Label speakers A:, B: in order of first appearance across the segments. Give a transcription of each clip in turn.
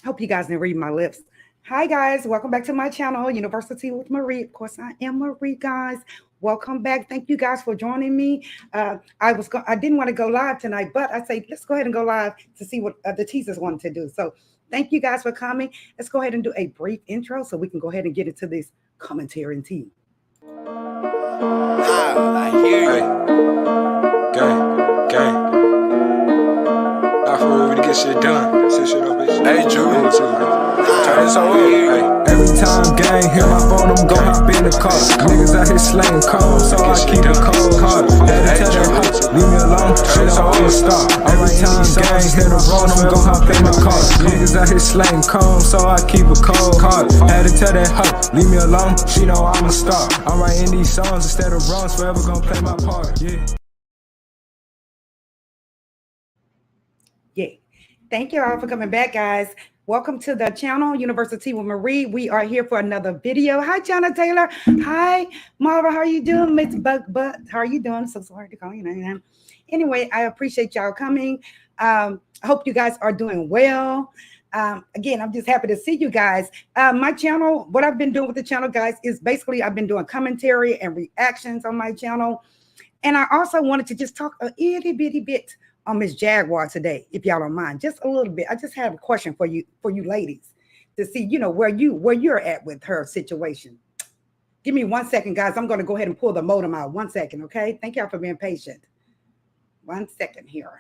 A: Hope you guys didn't read my lips. Hi guys, welcome back to my channel, University with Marie. Of course, I am Marie, guys. Welcome back. Thank you guys for joining me. I didn't want to go live tonight, but I say let's go ahead and go live to see what the teasers wanted to do. So thank you guys for coming. Let's go ahead and do a brief intro so we can go ahead and get into this commentary and tea.
B: I hear you. Gang. Not for real, we to get shit done. Shit up, bitch. Hey, Drew. Turn this all up. Hey.
C: Every time gang hit my phone, I'm gon' hop in the car. Niggas out here slaying calls, so I keep a cold heart. Had to tell that hoe, leave me alone, shit I'm a star. Every time gang hit the road, I'm gon' hop in my car. Niggas out here slaying calls, so I keep a cold heart. Had to tell that hoe, leave me alone, she know I'm a star. I'm writing these songs instead of wrongs, forever gon' play my part.
A: Yeah. Thank you all for coming back, guys. Welcome to the channel, University with Marie. We are here for another video. Hi, Jonna Taylor. Hi, Marva. How are you doing? Miss Butt. How are you doing? So sorry to call you name. Anyway, I appreciate y'all coming. I hope you guys are doing well. Again, I'm just happy to see you guys. My channel, what I've been doing with the channel, guys, is basically I've been doing commentary and reactions on my channel. And I also wanted to just talk a itty bitty bit on Miss Jaguar today, if y'all don't mind, just a little bit. I just have a question for you ladies, to see, where you're at with her situation. Give me 1 second, guys. I'm going to go ahead and pull the modem out. 1 second, okay? Thank y'all for being patient. 1 second here.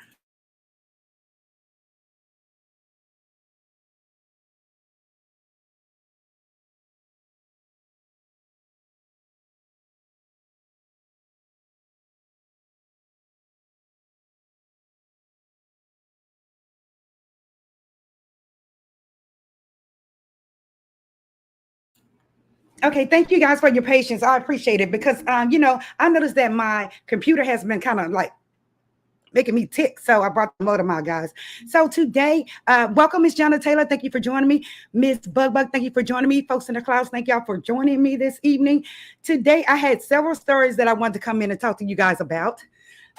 A: Okay, thank you guys for your patience. I appreciate it because, I noticed that my computer has been kind of like making me tick. So I brought the modem out, guys. So today, welcome, Miss Jonna Taylor. Thank you for joining me. Miss Bug, thank you for joining me. Folks in the clouds, thank y'all for joining me this evening. Today, I had several stories that I wanted to come in and talk to you guys about.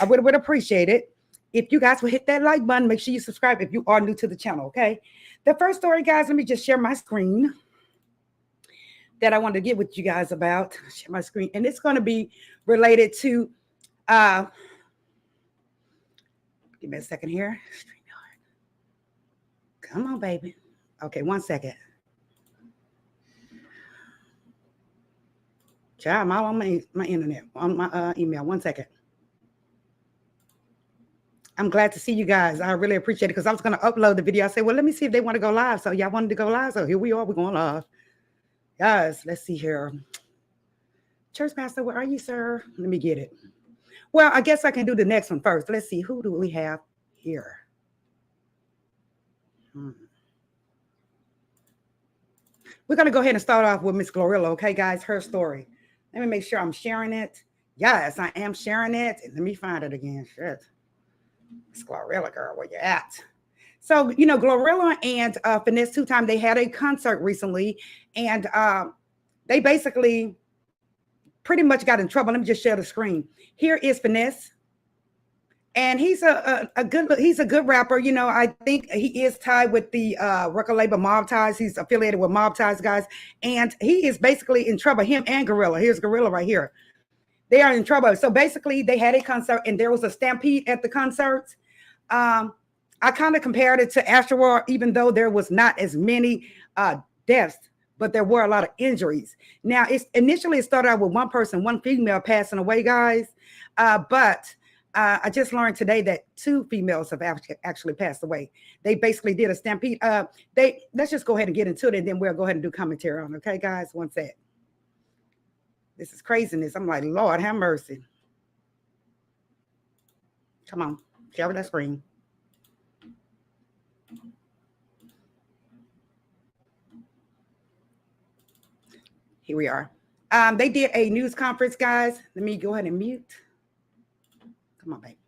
A: I would appreciate it if you guys would hit that like button. Make sure you subscribe if you are new to the channel, okay? The first story, guys, let me just share my screen that I wanted to get with you guys about. Share my screen. And it's going to be related to, give me a second here. Come on, baby. Okay, 1 second. Child, I'm all on my internet, on my email. 1 second. I'm glad to see you guys. I really appreciate it because I was going to upload the video. I said, well, let me see if they want to go live. So y'all wanted to go live. So here we are. We're going live. Guys, let's see here. Church pastor, where are you, sir? Let me get it. Well, I guess I can do the next one first. Let's see. Who do we have here? We're going to go ahead and start off with Miss Glorilla. Okay, guys, her story. Let me make sure I'm sharing it. Yes, I am sharing it. Let me find it again. Shit. Miss Glorilla, girl, where you at? So, Glorilla and Finese2tyme, they had a concert recently, and they basically pretty much got in trouble. Let me just share the screen. Here is Finesse, and he's a good rapper. I think he is tied with the record label Mob Ties. He's affiliated with Mob Ties, guys, and he is basically in trouble. Him and Glorilla. Here's Glorilla right here. They are in trouble. So basically, they had a concert, and there was a stampede at the concert. I kind of compared it to Astroworld, even though there was not as many deaths, but there were a lot of injuries. Now, initially it started out with one person, one female passing away, guys. But I just learned today that 2 females have actually passed away. They basically did a stampede. Let's just go ahead and get into it, and then we'll go ahead and do commentary on it. Okay, guys? 1 sec. This is craziness. I'm like, Lord, have mercy. Come on, share that screen. Here we are. They did a news conference, guys. Let me go ahead and mute. Come on, baby.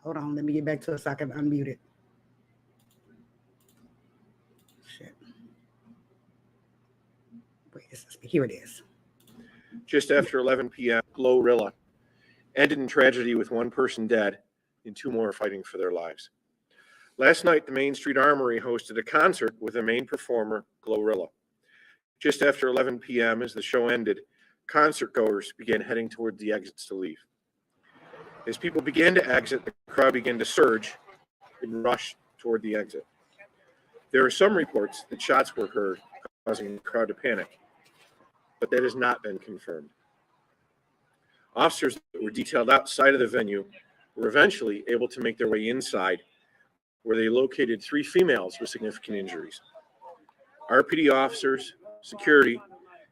A: Hold on. Let me get back to it so I can unmute it. Shit. Wait, here it is.
D: Just after 11 p.m., Glorilla ended in tragedy with 1 person dead and 2 more fighting for their lives. Last night, the Main Street Armory hosted a concert with the main performer, Glorilla. Just after 11 p.m., as the show ended, concert goers began heading toward the exits to leave. As people began to exit, the crowd began to surge and rush toward the exit. There are some reports that shots were heard, causing the crowd to panic, but that has not been confirmed. Officers that were detailed outside of the venue were eventually able to make their way inside, where they located 3 females with significant injuries. RPD officers, security,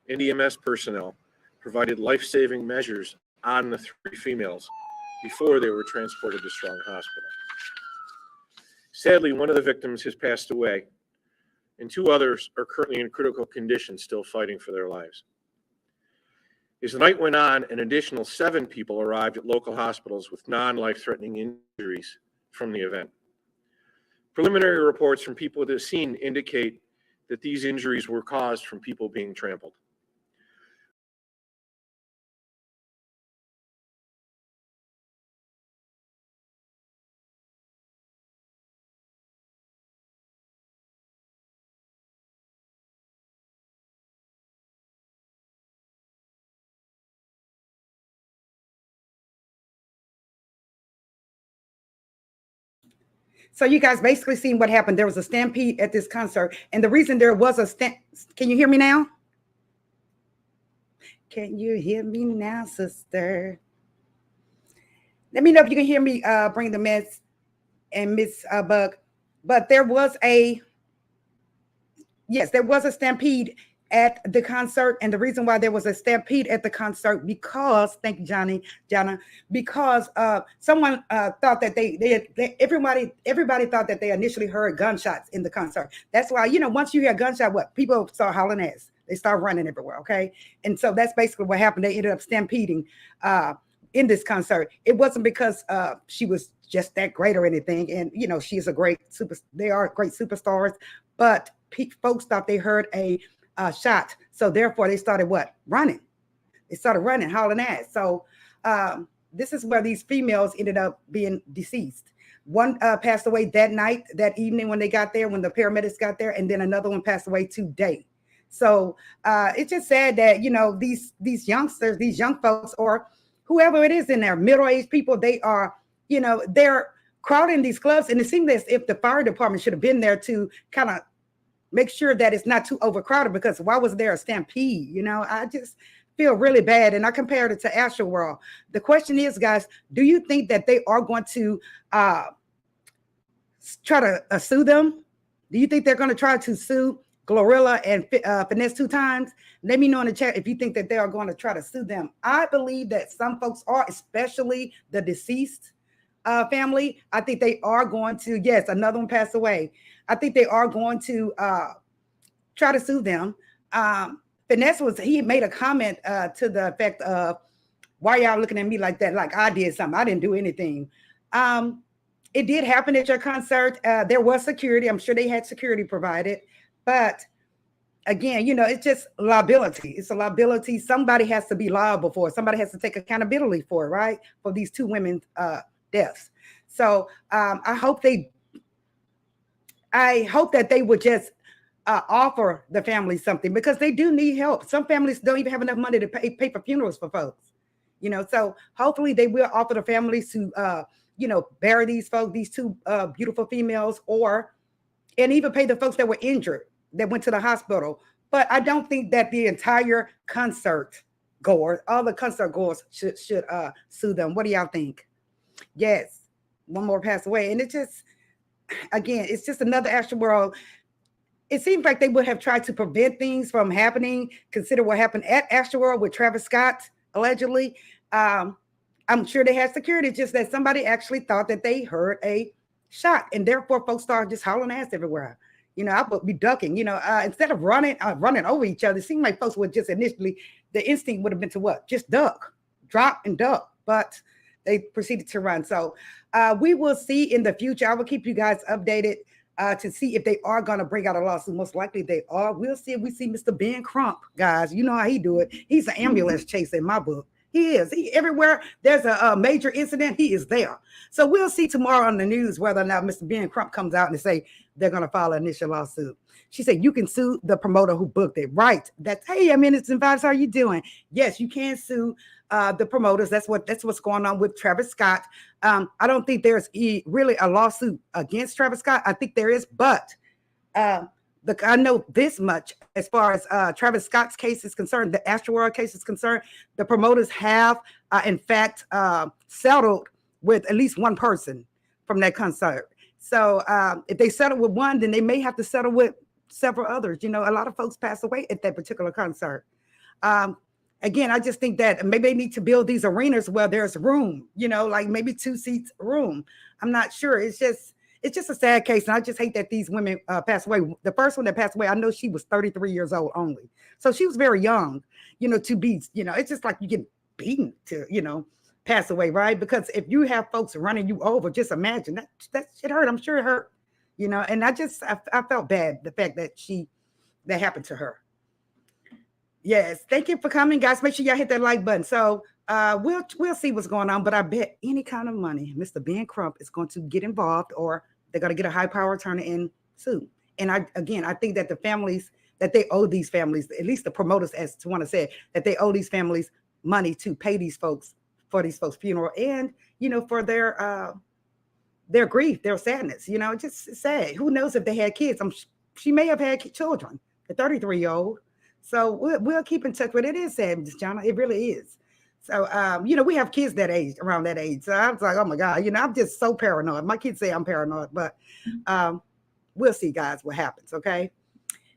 D: and EMS personnel provided life-saving measures on the 3 females before they were transported to Strong Hospital. Sadly, one of the victims has passed away, and 2 others are currently in critical condition, still fighting for their lives. As the night went on, an additional 7 people arrived at local hospitals with non-life-threatening injuries from the event. Preliminary reports from people at the scene indicate that these injuries were caused from people being trampled.
A: So you guys basically seen what happened. There was a stampede at this concert. And the reason there was a can you hear me now? Can you hear me now, sister? Let me know if you can hear me, bring the mess and Miss Bug. But there was a stampede at the concert, and the reason why there was a stampede at the concert because, thank you, Jana, because someone thought that everybody thought that they initially heard gunshots in the concert. That's why, once you hear a gunshot, what people start hollering ass, they start running everywhere, okay? And so that's basically what happened. They ended up stampeding in this concert. It wasn't because she was just that great or anything, and she's a great they are great superstars, but folks thought they heard a shot, so therefore they started running. They started running, hauling ass. So this is where these females ended up being deceased. One passed away that evening when they got there, when the paramedics got there, and then another one passed away today. So it's just sad that these youngsters, these young folks, or whoever it is in there, middle-aged people, they are they're crowding these clubs, and it seems as if the fire department should have been there to kind of make sure that it's not too overcrowded, because why was there a stampede? I just feel really bad. And I compared it to Astroworld. The question is, guys, do you think that they are going to try to sue them? Do you think they're going to try to sue Glorilla and Finese2tyme? Let me know in the chat if you think that they are going to try to sue them. I believe that some folks are, especially the deceased family. I think they are going to, yes, another one passed away. I think they are going to try to sue them. Finesse he made a comment to the effect of, why y'all looking at me like that? Like I did something. I didn't do anything. It did happen at your concert. There was security. I'm sure they had security provided. But again, it's just liability. It's a liability. Somebody has to be liable for it. Somebody has to take accountability for it, right? For these 2 women's deaths. So I hope that they would just offer the family something, because they do need help. Some families don't even have enough money to pay for funerals for folks. So hopefully they will offer the families to, bury these folks, these 2 beautiful females, and even pay the folks that were injured, that went to the hospital. But I don't think that the entire concert goers, all the concert goers should sue them. What do y'all think? Yes, one more passed away. And it's just another Astroworld. It seems like they would have tried to prevent things from happening. Consider what happened at Astroworld with Travis Scott, allegedly. I'm sure they had security, just that somebody actually thought that they heard a shot, and therefore folks started just hauling ass everywhere. I would be ducking, instead of running over each other. It seemed like folks would just initially, the instinct would have been to what? Just duck, drop and duck. But they proceeded to run. So we will see in the future. I will keep you guys updated to see if they are going to bring out a lawsuit. Most likely they are. We'll see if we see Mr. Ben Crump, guys. You know how he do it. He's an ambulance chaser in my book. He is. He everywhere there's a major incident, he is there. So we'll see tomorrow on the news whether or not Mr. Ben Crump comes out and say they're going to file an initial lawsuit. She said you can sue the promoter who booked it. Right? That's hey, I'm Innocent Vibes. How are you doing? Yes, you can sue the promoters. That's what's going on with Travis Scott. I don't think there's really a lawsuit against Travis Scott. I think there is, but I know this much as far as Travis Scott's case is concerned, the Astroworld case is concerned. The promoters have, in fact, settled with at least one person from that concert. So if they settle with one, then they may have to settle with several others. You know, a lot of folks pass away at that particular concert. Again, I just think that maybe they need to build these arenas where there's room, you know, like maybe 2 seats room. I'm not sure. It's just a sad case. And I just hate that these women passed away. The first one that passed away, I know she was 33 years old only. So she was very young, you know, to be, you know, it's just like you get beaten to, you know, pass away, right? Because if you have folks running you over, just imagine that shit hurt. I'm sure it hurt, you know, and I felt bad, the fact that that happened to her. Yes. Thank you for coming, guys. Make sure y'all hit that like button. So we'll see what's going on, but I bet any kind of money, Mr. Ben Crump is going to get involved, or they're going to get a high power attorney and sue. And I think that the families that they owe these families, at least the promoters, as Tawana said, that they owe these families money to pay these folks for these folks' funeral and, you know, for their grief, their sadness. You know, just sad. Who knows if they had kids? She may have had children, the 33-year-old. So we'll keep in touch with it. It is sad, Ms. Jana. It really is. So, you know, we have kids that age, around that age. So I was like, oh my God, you know, I'm just so paranoid. My kids say I'm paranoid, but we'll see, guys, what happens. Okay.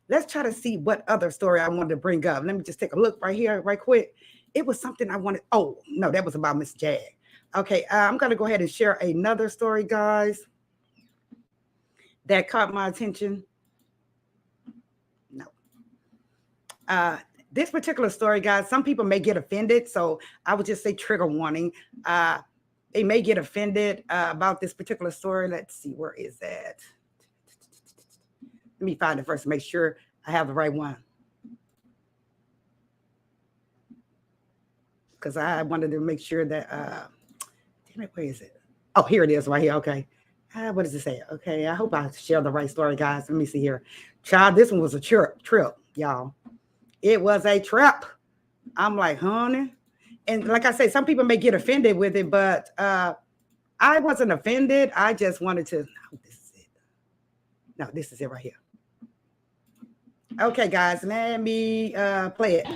A: Let's try to see what other story I wanted to bring up. Let me just take a look right here, right quick. It was something I wanted. Oh, no, that was about Miss Jag. Okay. I'm going to go ahead and share another story, guys, that caught my attention. No. This particular story, guys, some people may get offended. So I would just say trigger warning. They may get offended about this particular story. Let's see, where is that? Let me find it first to make sure I have the right one. Because I wanted to make sure that, damn it, where is it? Oh, here it is right here. Okay. What does it say? Okay, I hope I share the right story, guys. Let me see here. Child, this one was a trip, y'all. It was a trap. I'm like, honey. And like I say, some people may get offended with it, but I wasn't offended. I just wanted to, no, this is it. No, this is it right here. Okay, guys, let me play it.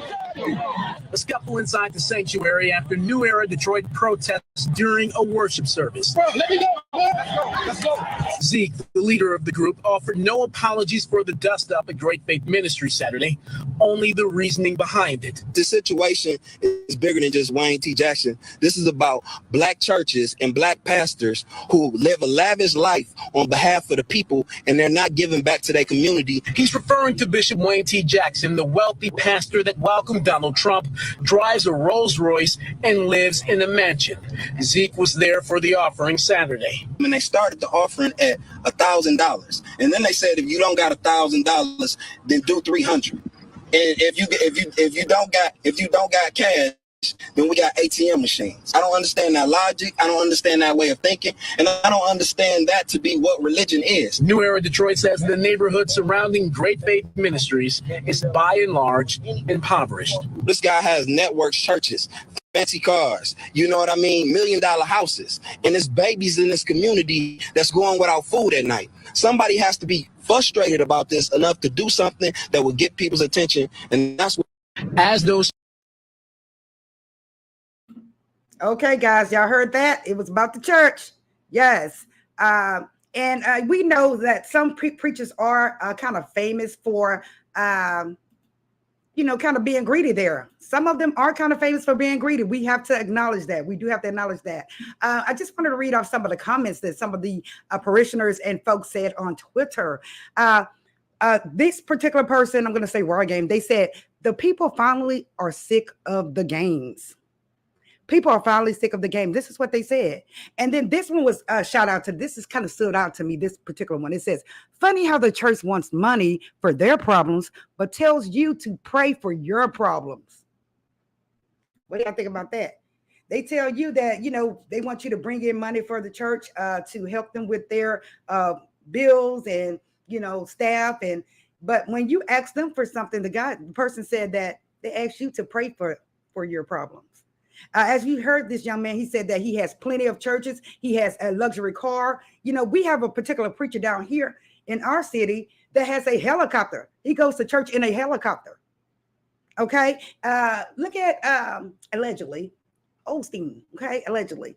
E: A scuffle inside the sanctuary after New Era Detroit protests during a worship service.
F: Bro, let me go. Let's go.
E: Zeke, the leader of the group, offered no apologies for the dust-up at Great Faith Ministry Saturday, only the reasoning behind it.
G: This situation is bigger than just Wayne T. Jackson. This is about black churches and black pastors who live a lavish life on behalf of the people, and they're not giving back to their community.
E: He's referring to Bishop Wayne T. Jackson, the wealthy pastor that welcomed Donald Trump, drives a Rolls Royce, and lives in a mansion. Zeke was there for the offering Saturday.
G: And they started the offering at $1,000, and then they said if you don't got $1,000, then do $300. And if you don't got cash, then we got ATM machines. I don't understand that logic. I don't understand that way of thinking. And I don't understand that to be what religion is.
E: New Era Detroit says the neighborhood surrounding Great Faith Ministries is by and large impoverished.
G: This guy has networks, churches, fancy cars, you know what I mean? $1 million houses. And there's babies in this community that's going without food at night. Somebody has to be frustrated about this enough to do something that will get people's attention. And that's what.
E: As those.
A: Okay, guys, y'all heard that? It was about the church. Yes. And we know that some preachers are kind of famous for, you know, kind of being greedy there. Some of them are kind of famous for being greedy. We have to acknowledge that. We do have to acknowledge that. I just wanted to read off some of the comments that some of the parishioners and folks said on Twitter. This particular person, I'm going to say Raw Game, they said, the people finally are sick of the games. People are finally sick of the game. This is what they said. And then this one was shout out to, this is kind of stood out to me, this particular one. It says, funny how the church wants money for their problems, but tells you to pray for your problems. What do y'all think about that? They tell you that, you know, they want you to bring in money for the church to help them with their bills and, you know, staff. And but when you ask them for something, the person said that they asked you to pray for your problems. As you heard this young man, he said that he has plenty of churches. He has a luxury car. You know, we have a particular preacher down here in our city that has a helicopter. He goes to church in a helicopter. Okay. Look at allegedly Osteen. Okay. Allegedly.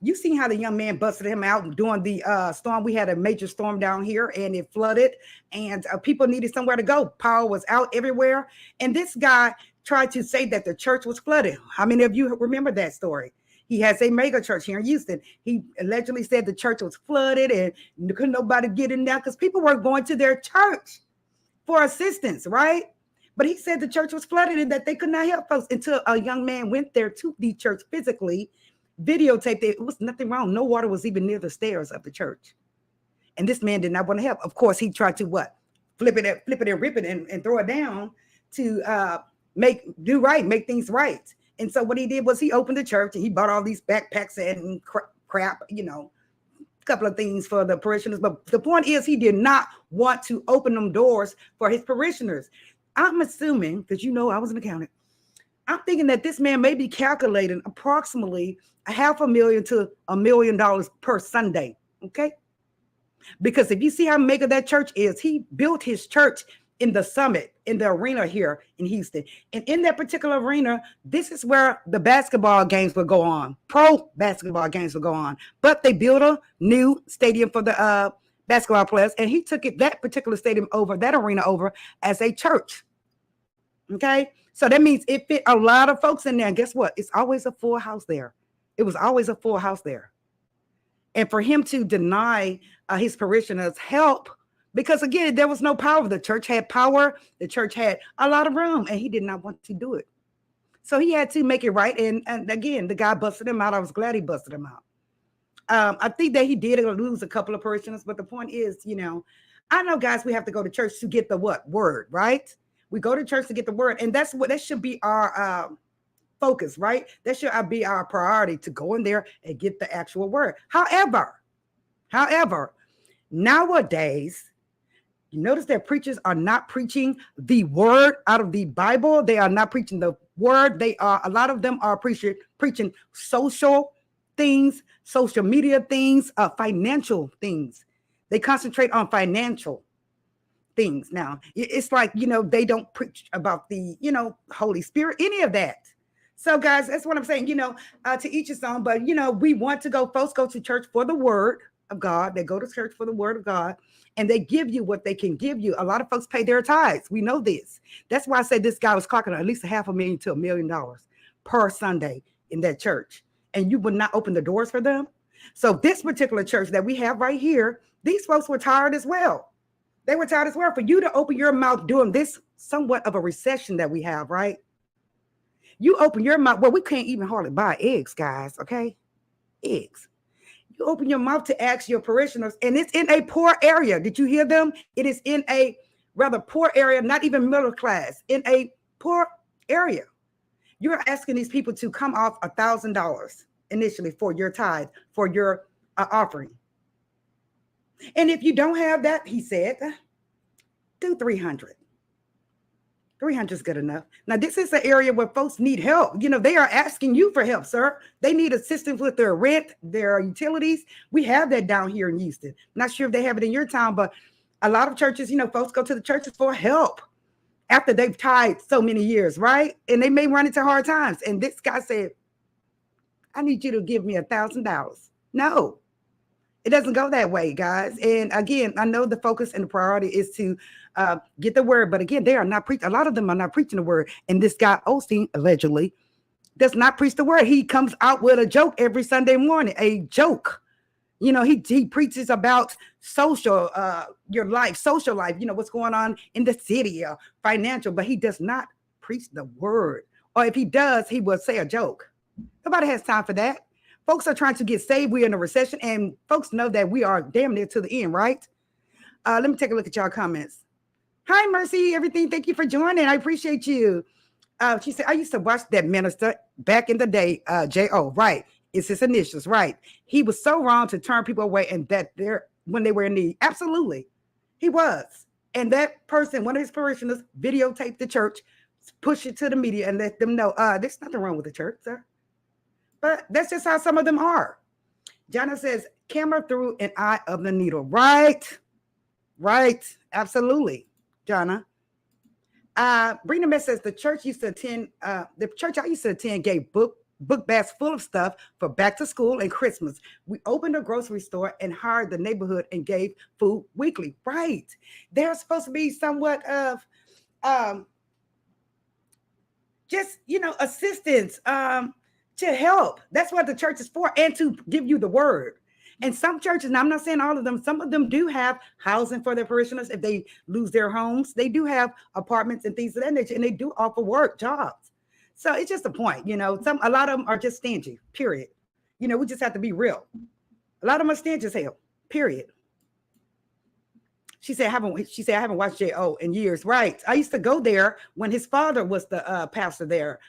A: You seen how the young man busted him out during the storm. We had a major storm down here and it flooded and people needed somewhere to go. Power was out everywhere. And this guy tried to say that the church was flooded. How many of you remember that story? He has a mega church here in Houston. He allegedly said the church was flooded and couldn't nobody get in there because people were going to their church for assistance, right? But he said the church was flooded and that they could not help folks until a young man went there to the church physically, videotaped it. It was nothing wrong. No water was even near the stairs of the church. And this man did not want to help. Of course, he tried to what? Flip it and rip it and throw it down to make things right. And so what he did was he opened the church and he bought all these backpacks and crap, you know, a couple of things for the parishioners. But the point is he did not want to open them doors for his parishioners. I'm assuming, because you know I was an accountant, I'm thinking that this man may be calculating approximately $500,000 to $1 million per Sunday. Okay. Because if you see how mega that church is, he built his church in the summit, in the arena here in Houston. And in that particular arena, this is where the basketball games will go on. Pro basketball games will go on. But they built a new stadium for the basketball players. And he took that particular stadium over, that arena over as a church. Okay. So that means it fit a lot of folks in there. And guess what? It's always a full house there. It was always a full house there. And for him to deny his parishioners help, because again, there was no power. The church had power. The church had a lot of room, and he did not want to do it. So he had to make it right. And again, the guy busted him out. I was glad he busted him out. I think that he did lose a couple of parishioners, but the point is, you know, I know, guys, we have to go to church to get the what? Word, right? We go to church to get the word, and that should be our focus, right? That should be our priority, to go in there and get the actual word. However, nowadays, you notice that preachers are not preaching the word out of the Bible. They are not preaching the word. A lot of them are preaching social things, social media things, financial things. They concentrate on financial things. Now, it's like, you know, they don't preach about the, you know, Holy Spirit, any of that. So, guys, that's what I'm saying, you know, to each his own. But, you know, we want to go, folks go to church for the word of God. They go to church for the word of God. And they give you what they can give you. A lot of folks pay their tithes. We know this. That's why I said this guy was clocking at least $500,000 to $1 million per Sunday in that church. And you would not open the doors for them. So this particular church that we have right here, these folks were tired as well. They were tired as well. For you to open your mouth during this somewhat of a recession that we have, right? You open your mouth. Well, we can't even hardly buy eggs, guys. Okay. Eggs. You open your mouth to ask your parishioners, and it's in a poor area. Did you hear them? It is in a rather poor area, not even middle class, in a poor area. You're asking these people to come off $1,000 initially for your tithe, for your offering. And if you don't have that, he said, do 300. 300 is good enough. Now, this is an area where folks need help. You know, they are asking you for help, sir. They need assistance with their rent, their utilities. We have that down here in Houston. Not sure if they have it in your town, but a lot of churches, you know, folks go to the churches for help after they've tithed so many years, right? And they may run into hard times. And this guy said, I need you to give me $1,000. No, it doesn't go that way, guys. And again, I know the focus and the priority is to get the word. But again, they are not preaching. A lot of them are not preaching the word. And this guy, Osteen, allegedly, does not preach the word. He comes out with a joke every Sunday morning, a joke. You know, he preaches about social, your life, social life, you know, what's going on in the city, financial, but he does not preach the word. Or if he does, he will say a joke. Nobody has time for that. Folks are trying to get saved. We're in a recession, and folks know that we are damn near to the end, right? Let me take a look at y'all comments. Hi, Mercy, everything. Thank you for joining. I appreciate you. She said, I used to watch that minister back in the day, Jaguar Wright. It's his initials, right? He was so wrong to turn people away and that they're when they were in need. Absolutely. He was. And that person, one of his parishioners, videotaped the church, push it to the media and let them know, there's nothing wrong with the church, sir. But that's just how some of them are. Jana says, camera through an eye of the needle. Right. Right. Absolutely, Jana. Brina Mess says the church I used to attend gave book bags full of stuff for back to school and Christmas. We opened a grocery store and hired the neighborhood and gave food weekly. Right. There's supposed to be somewhat of just, assistance to help. That's what the church is for, and to give you the word. And some churches, and I'm not saying all of them, some of them do have housing for their parishioners if they lose their homes. They do have apartments and things of that nature, and they do offer work, jobs. So it's just a point, a lot of them are just stingy, period. We just have to be real. A lot of them are stingy as hell, period. She said, I haven't watched J.O. in years. Right. I used to go there when his father was the pastor there.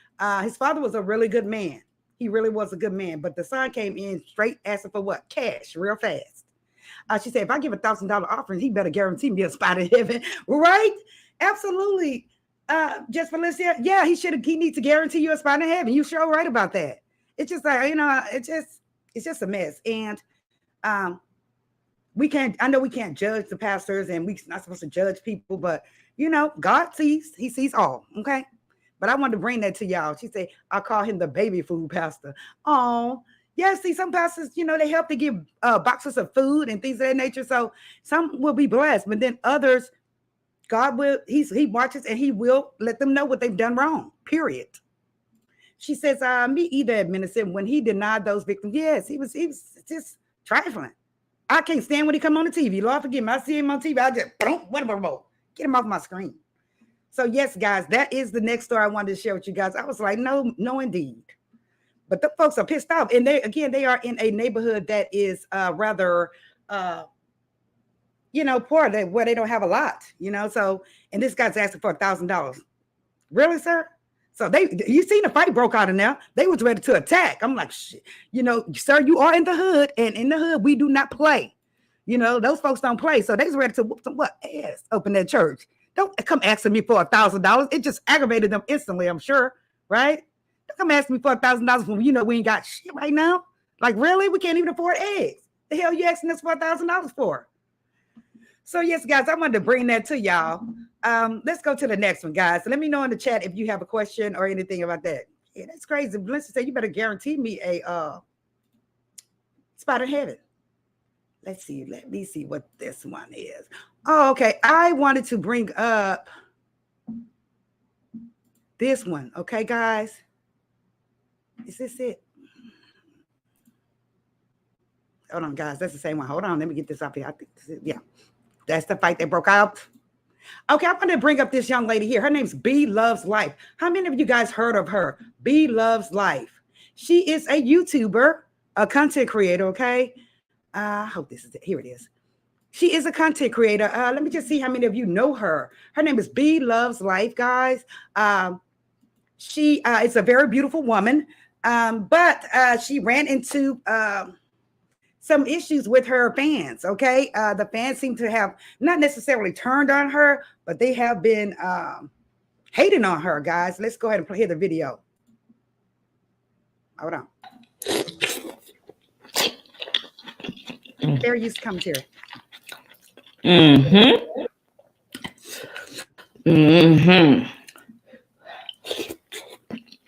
A: His father was a really good man. He really was a good man. But the son came in straight asking for what? Cash, real fast. She said, if I give $1,000 offering, he better guarantee me a spot in heaven. Right? Absolutely. Just Felicia. Yeah, he needs to guarantee you a spot in heaven. You sure right about that. It's just like, it's just a mess. And I know we can't judge the pastors and we're not supposed to judge people, but God sees, he sees all. Okay. But I wanted to bring that to y'all. She said, I call him the baby food pastor. Oh, yeah. See, some pastors, they help to give boxes of food and things of that nature. So some will be blessed, but then others, God will, he watches and he will let them know what they've done wrong, period. She says, me either administered when he denied those victims. Yes, he was just trifling. I can't stand when he come on the TV. Lord forgive me. I see him on TV. I just, get him off my screen. So yes, guys, that is the next story I wanted to share with you guys. I was like, no, indeed. But the folks are pissed off. And they are in a neighborhood that is rather, poor, where they don't have a lot, So, and this guy's asking for $1,000. Really, sir? So you seen the fight broke out in there. They was ready to attack. I'm like, shit, sir, you are in the hood, and in the hood, we do not play. Those folks don't play. So they was ready to whoop some ass up in that church. Don't come asking me for $1,000. It just aggravated them instantly, I'm sure, right? Don't come asking me for $1,000 when we ain't got shit right now. Like, really? We can't even afford eggs. The hell you asking us for $1,000 for? So yes, guys, I wanted to bring that to y'all. Let's go to the next one, guys. So let me know in the chat if you have a question or anything about that. Yeah, that's crazy. Melissa said, you better guarantee me a spot in heaven. Let me see what this one is. Oh, okay. I wanted to bring up this one. Okay, guys. Is this it? Hold on, guys. That's the same one. Hold on. Let me get this up here. I think this is, yeah. That's the fight that broke out. Okay, I'm going to bring up this young lady here. Her name's BLovesLife. How many of you guys heard of her? BLovesLife. She is a YouTuber, a content creator, okay? I hope this is it. Here it is. She is a content creator. Let me just see how many of you know her. Her name is BLovesLife, guys. She is a very beautiful woman, but she ran into some issues with her fans, okay? The fans seem to have not necessarily turned on her, but they have been hating on her, guys. Let's go ahead and play the video. Hold on. Fair use commentary.
H: Mm-hmm. Mm-hmm.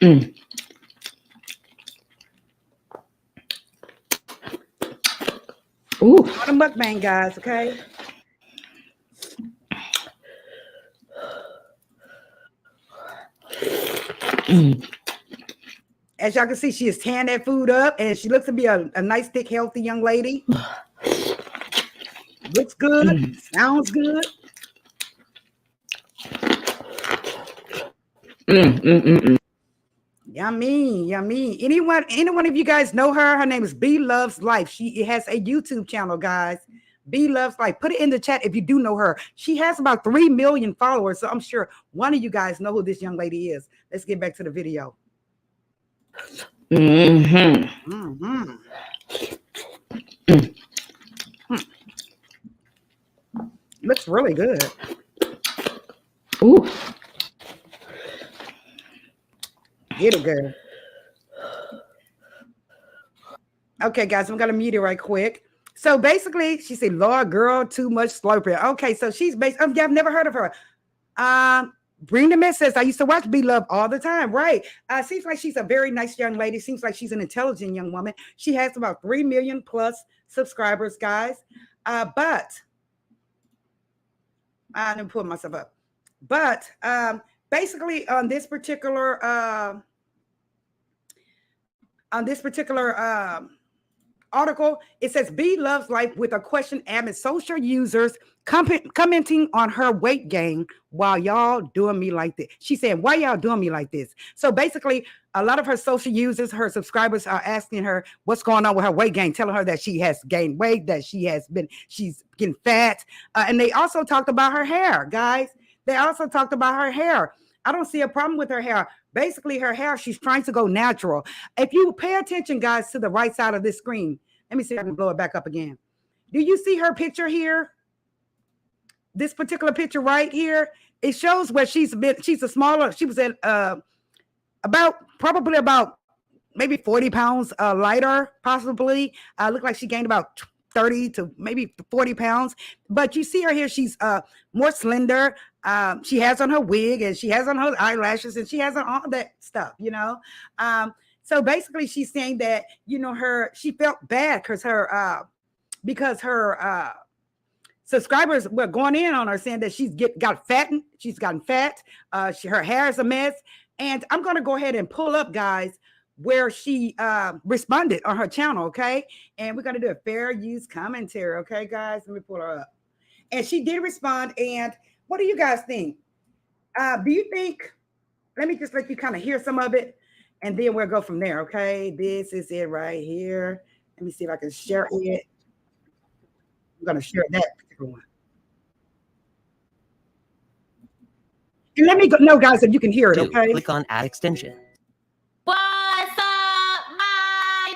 H: Mm. Ooh.
A: On a mukbang, guys, okay?
H: Mm.
A: As y'all can see, she is tearing that food up, and she looks to be a nice, thick, healthy young lady. Looks good, sounds good. Yummy, yummy. Anyone of you guys know her? Her name is BLovesLife. She has a YouTube channel, guys. BLovesLife. Put it in the chat if you do know her. She has about 3 million followers, so I'm sure one of you guys know who this young lady is. Let's get back to the video.
H: Mm-hmm.
A: Mm-hmm. Looks really good.
H: Ooh.
A: Get it, girl. Okay, guys, I'm gonna mute it right quick. So basically, she said, "Lord, girl, too much slurping." Okay, so she's based. Yeah, I've never heard of her. Bring the Miss says, "I used to watch BLove all the time." Right? Seems like she's a very nice young lady. Seems like she's an intelligent young woman. She has about 3 million plus subscribers, guys. But I didn't pull myself up. But basically, on this particular article, it says BLovesLife with a question amid social users commenting on her weight gain while y'all doing me like this. She said, "Why y'all doing me like this?" So basically, a lot of her social users, her subscribers, are asking her what's going on with her weight gain, telling her that she has gained weight, that she's getting fat, and they also talked about her hair, guys. They also talked about her hair. I don't see a problem with her hair. Basically, her hair, she's trying to go natural. If you pay attention, guys, to the right side of this screen, let me see if I can blow it back up again. Do you see her picture here? This particular picture right here, it shows where she's been. She's a smaller, she was at probably about maybe 40 pounds lighter, possibly. Looked like she gained about 30 to maybe 40 pounds. But you see her here, she's more slender. She has on her wig and she has on her eyelashes and she has on all that stuff, you know. So basically she's saying that, you know, she felt bad because her subscribers were going in on her saying that she's gotten fat. Her hair is a mess. And I'm going to go ahead and pull up, guys, where she responded on her channel, okay? And we're going to do a fair use commentary, okay, guys? Let me pull her up. And she did respond. And what do you guys think? Do you think, let me just let you kind of hear some of it, and then we'll go from there, okay? This is it right here. Let me see if I can share it. I'm going to share that particular one. And let me know, guys, if you can hear it, okay?
I: Click on Add Extension.
J: What's up, my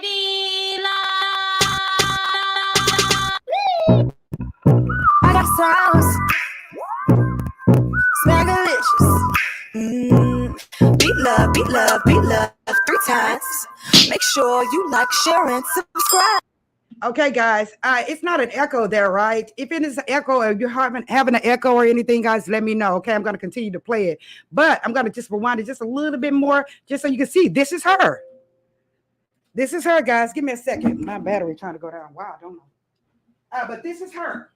J: beloved? I got sounds. Smagalicious. Beat love 3 times. Make sure you like, share, and subscribe.
A: Okay, guys, it's not an echo there, right? If it is an echo or you're having an echo or anything, guys, let me know, okay? I'm going to continue to play it, but I'm going to just rewind it just a little bit more just so you can see. This is her. This is her, guys. Give me a second. My battery trying to go down. Wow, I don't know. But this is her.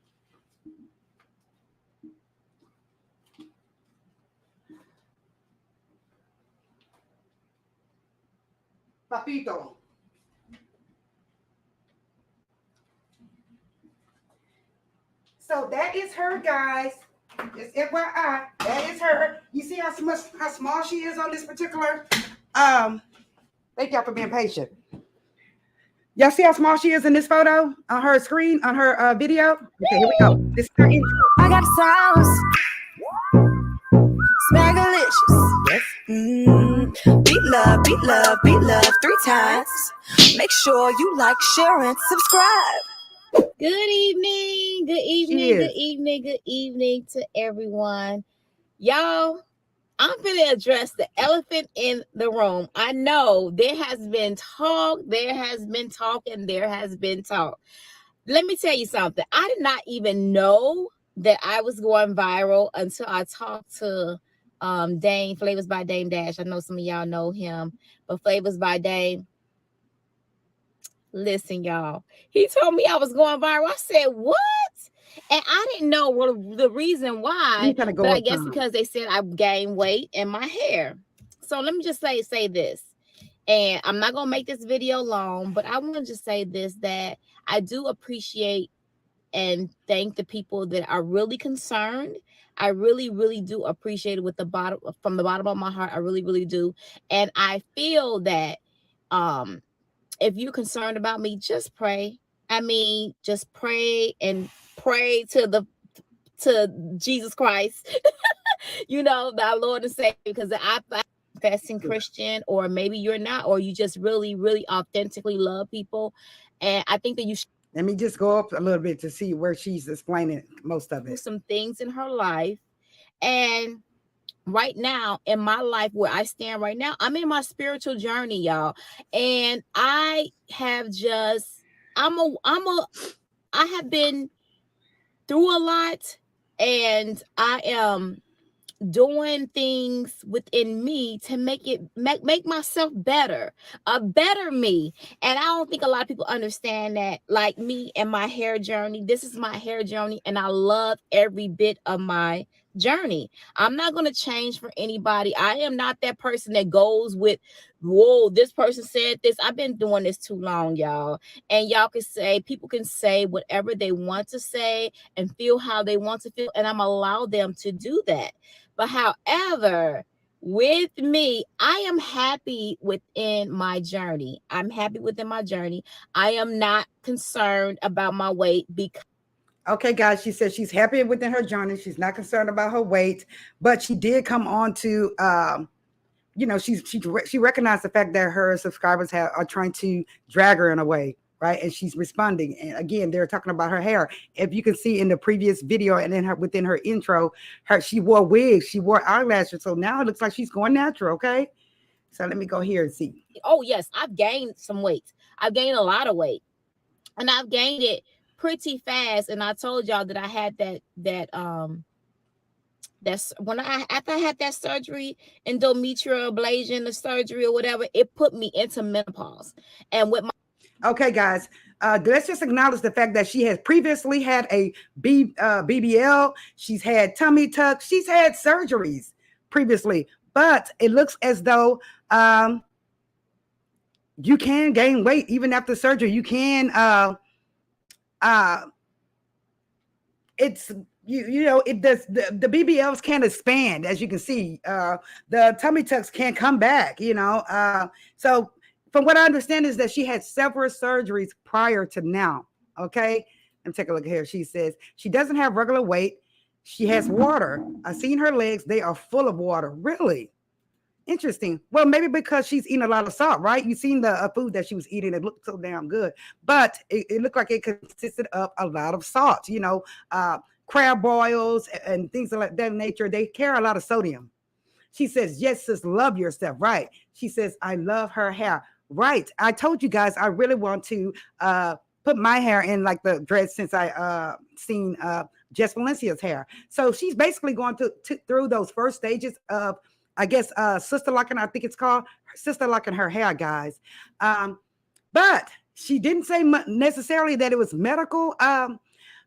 A: Papito. So that is her, guys. Just FYI, that is her. You see how small she is on this particular. Thank y'all for being patient. Y'all see how small she is in this photo on her screen, on her video? Okay, here we go. This is her intro.
J: I got sounds. Smagalicious.
A: Yes.
J: Beat love 3 times. Make sure you like, share, and subscribe.
K: Good evening, good evening to everyone. Y'all, I'm gonna address the elephant in the room. I know there has been talk, and there has been talk. Let me tell you something. I did not even know that I was going viral until I talked to Dame, Flavors by Dame Dash. I know some of y'all know him, but Flavors by Dame. Listen, y'all, he told me I was going viral. I said, what? And I didn't know the reason why, but I guess because they said I gained weight in my hair. So let me just say this, and I'm not going to make this video long, but I want to just say this, that I do appreciate and thank the people that are really concerned. I really, really do appreciate it from the bottom of my heart. I really, really do. And I feel that, if you're concerned about me, just pray. I mean, just pray and pray to Jesus Christ, you know, our Lord and Savior, because I'm confessing Christian, or maybe you're not, or you just really, really authentically love people. And I think that you should.
A: Let me just go up a little bit to see where she's explaining most of it.
K: Some things in her life. And right now in my life, where I stand right now, I'm in my spiritual journey, y'all. And I have just, I have been through a lot, and I am doing things within me to make myself better, a better me. And I don't think a lot of people understand that. Like me and my hair journey, this is my hair journey, and I love every bit of my journey. I'm not going to change for anybody. I am not that person that goes with, whoa, this person said this. I've been doing this too long, y'all. And y'all can say, people can say whatever they want to say and feel how they want to feel, and I'm allow them to do that. But however, with me, I am happy within my journey. I'm happy within my journey. I am not concerned about my weight because.
A: Okay, guys, she said she's happy within her journey. She's not concerned about her weight, but she did come on to, you know, she recognized the fact that her subscribers are trying to drag her in a way, right? And she's responding. And again, they're talking about her hair. If you can see in the previous video and then within her intro, she wore wigs, she wore eyelashes. So now it looks like she's going natural. Okay, so let me go here and see.
K: Oh yes, I've gained some weight. I've gained a lot of weight, and I've gained it pretty fast. And I told y'all that I had that's when after I had that surgery, endometrial ablation, the surgery or whatever, it put me into menopause. And with my
A: okay, guys, let's just acknowledge the fact that she has previously had a BBL. She's had tummy tuck. She's had surgeries previously, but it looks as though you can gain weight even after surgery. You can. It's you know, it does. The BBLs can expand, as you can see. The tummy tucks can't come back. You know, so. From what I understand is that she had several surgeries prior to now. Okay. Let me take a look here. She says she doesn't have regular weight. She has water. I've seen her legs. They are full of water. Really interesting. Well, maybe because she's eating a lot of salt, right? You've seen the food that she was eating. It looked so damn good, but it looked like it consisted of a lot of salt, you know, crab boils and things of that nature. They carry a lot of sodium. She says, yes, sis, love yourself. Right. She says, I love her hair. Right. I told you guys, I really want to put my hair in like the dreads since I seen Jess Valencia's hair. So she's basically going through those first stages of, I guess, sister locking, I think it's called sister locking her hair, guys. But she didn't say necessarily that it was medical,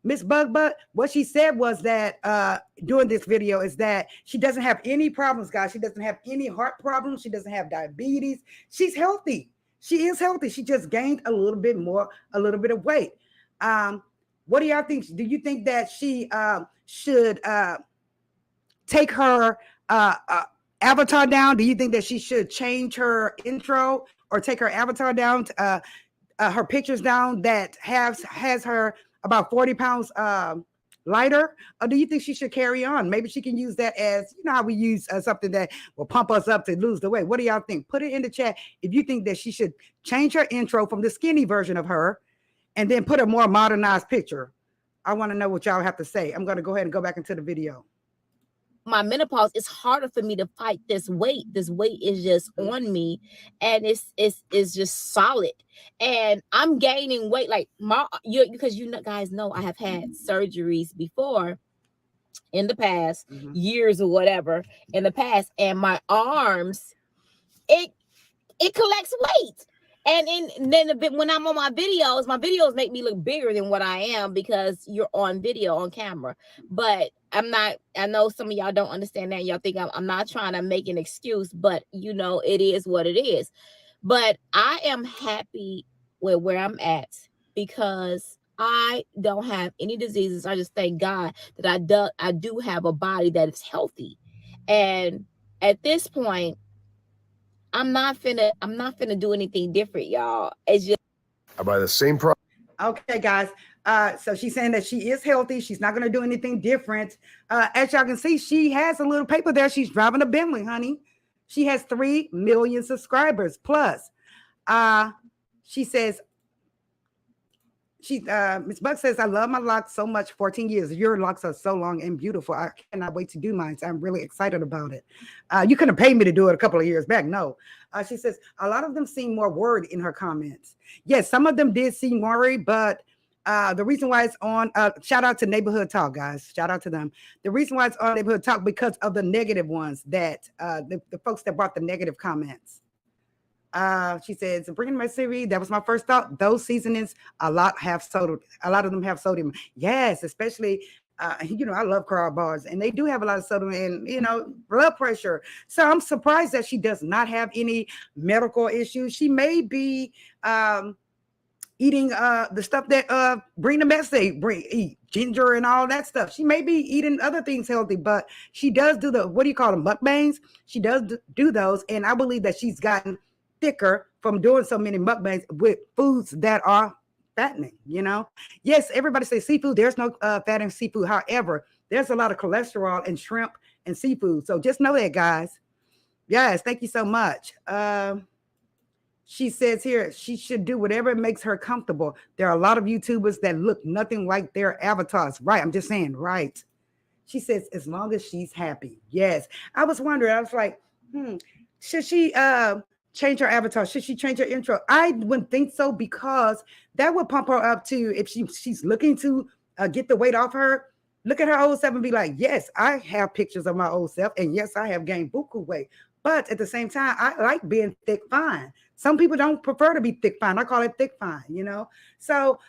A: Miss Bug. But what she said was that during this video is that she doesn't have any problems, guys. She doesn't have any heart problems. She doesn't have diabetes. She's healthy. She is healthy. She just gained a little bit of weight. What do y'all think? Do you think that she should take her avatar down? Do you think that she should change her intro or take her avatar down, her pictures down that has her about 40 pounds lighter? Or do you think she should carry on? Maybe she can use that as, you know, how we use something that will pump us up to lose the weight. What do y'all think? Put it in the chat if you think that she should change her intro from the skinny version of her and then put a more modernized picture. I want to know what y'all have to say. I'm going to go ahead and go back into the video.
K: My menopause, it's harder for me to fight this weight. This weight is just on me, and it's just solid. And I'm gaining weight like because you guys know I have had surgeries before in the past, years or whatever in the past, and my arms, it collects weight. And then when I'm on my videos make me look bigger than what I am because you're on video, on camera. But I'm not, I know some of y'all don't understand that. Y'all think I'm not trying to make an excuse, but you know, it is what it is. But I am happy with where I'm at because I don't have any diseases. I just thank God that I do have a body that is healthy. And at this point, I'm not finna do anything different, y'all. It's just
I: I buy the same product.
A: Okay, guys. So she's saying that she is healthy. She's not going to do anything different. As y'all can see, she has a little paper there. She's driving a Bentley, honey. She has 3 million subscribers plus. She says, Miss Buck says, I love my locks so much. 14 years. Your locks are so long and beautiful. I cannot wait to do mine. So I'm really excited about it. You couldn't have paid me to do it a couple of years back. No. She says, a lot of them seem more worried in her comments. Yes, some of them did seem worried, but the reason why it's on, shout out to Neighborhood Talk, guys. Shout out to them. The reason why it's on Neighborhood Talk because of the negative ones that the folks that brought the negative comments. She says, bringing my series, that was my first thought. Those seasonings, a lot of them have sodium. Yes, especially you know, I love crab bars, and they do have a lot of sodium and, you know, blood pressure. So I'm surprised that she does not have any medical issues. She may be eating the stuff that bring the mess, they eat ginger and all that stuff. She may be eating other things healthy, but she does do the, what do you call them, mukbangs? She does do those, and I believe that she's gotten thicker from doing so many mukbangs with foods that are fattening, you know. Yes, everybody says seafood, there's no fat in seafood. However, there's a lot of cholesterol in shrimp and seafood, so just know that, guys. Yes, thank you so much. She says here she should do whatever makes her comfortable. There are a lot of YouTubers that look nothing like their avatars. Right, I'm just saying, right. She says as long as she's happy. Yes, I was wondering, I was like, should she change her avatar? Should she change her intro? I wouldn't think so, because that would pump her up to, if she's looking to get the weight off her, look at her old self and be like, yes, I have pictures of my old self, and yes, I have gained buku weight. But at the same time, I like being thick fine. Some people don't prefer to be thick fine. I call it thick fine, you know. So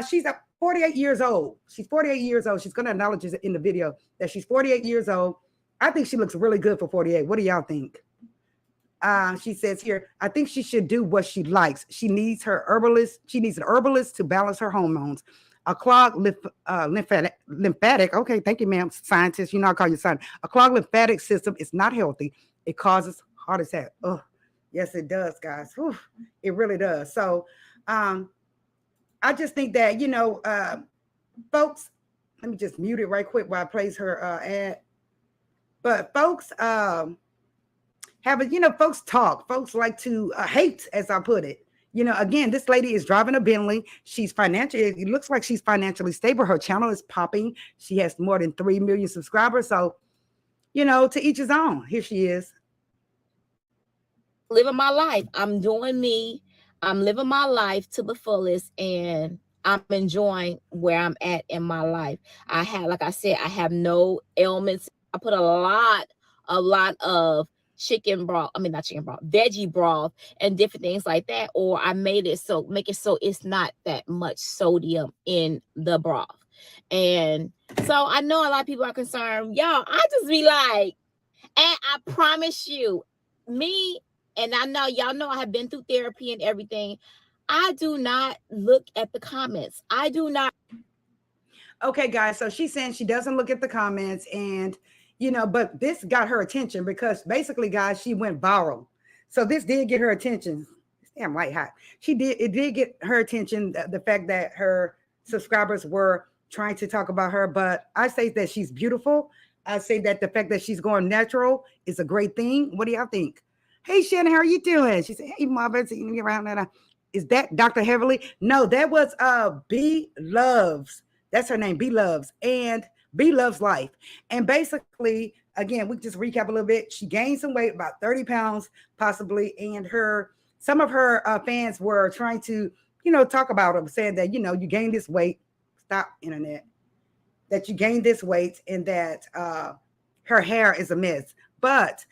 A: she's 48 years old. She's 48 years old. She's going to acknowledge it in the video that she's 48 years old. I think she looks really good for 48. What do y'all think? She says here, I think she should do what she likes. She needs her herbalist. She needs an herbalist to balance her hormones. A clogged lymphatic. Okay, thank you, ma'am. Scientist, you know I call you scientist. A clogged lymphatic system is not healthy. It causes heart attack. Oh, yes, it does, guys. Whew, it really does. So, I just think that, you know, folks. Let me just mute it right quick while I plays her ad. But folks, folks talk. Folks like to hate, as I put it. You know, again, this lady is driving a Bentley. She's financially, it looks like she's financially stable. Her channel is popping. She has more than 3 million subscribers. So, you know, to each his own. Here she is.
K: Living my life. I'm doing me. I'm living my life to the fullest, and I'm enjoying where I'm at in my life. I have, like I said, I have no ailments. I put a lot of chicken broth, not chicken broth, veggie broth and different things like that, or I make it so it's not that much sodium in the broth. And so I know a lot of people are concerned. Y'all, I just be like, and I promise you, me, and I know y'all know I have been through therapy and everything, I do not look at the comments. I do not.
A: Okay, guys, so she's saying she doesn't look at the comments, and you know, but this got her attention because basically, guys, she went viral. So this did get her attention. Damn white hot. It did get her attention, the fact that her subscribers were trying to talk about her. But I say that she's beautiful. I say that the fact that she's going natural is a great thing. What do y'all think? Hey, Shannon, how are you doing? She said, hey, Marvin, around that. Is that Dr. Heavenly? No, that was BLoves. That's her name, BLoves. And BLovesLife. And basically, again, we just recap a little bit. She gained some weight, about 30 pounds possibly, and some of her fans were trying to, you know, talk about her, saying that, you know, you gained this weight. Stop, internet. That you gained this weight, and that her hair is a mess. But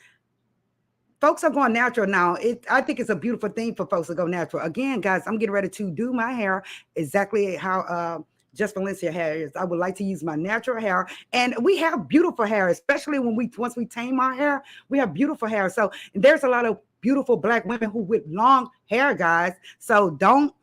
A: folks are going natural now. I think it's a beautiful thing for folks to go natural. Again, guys, I'm getting ready to do my hair exactly how Just Valencia hair is. I would like to use my natural hair, and we have beautiful hair, especially once we tame our hair, we have beautiful hair. So there's a lot of beautiful Black women who with long hair, guys. So don't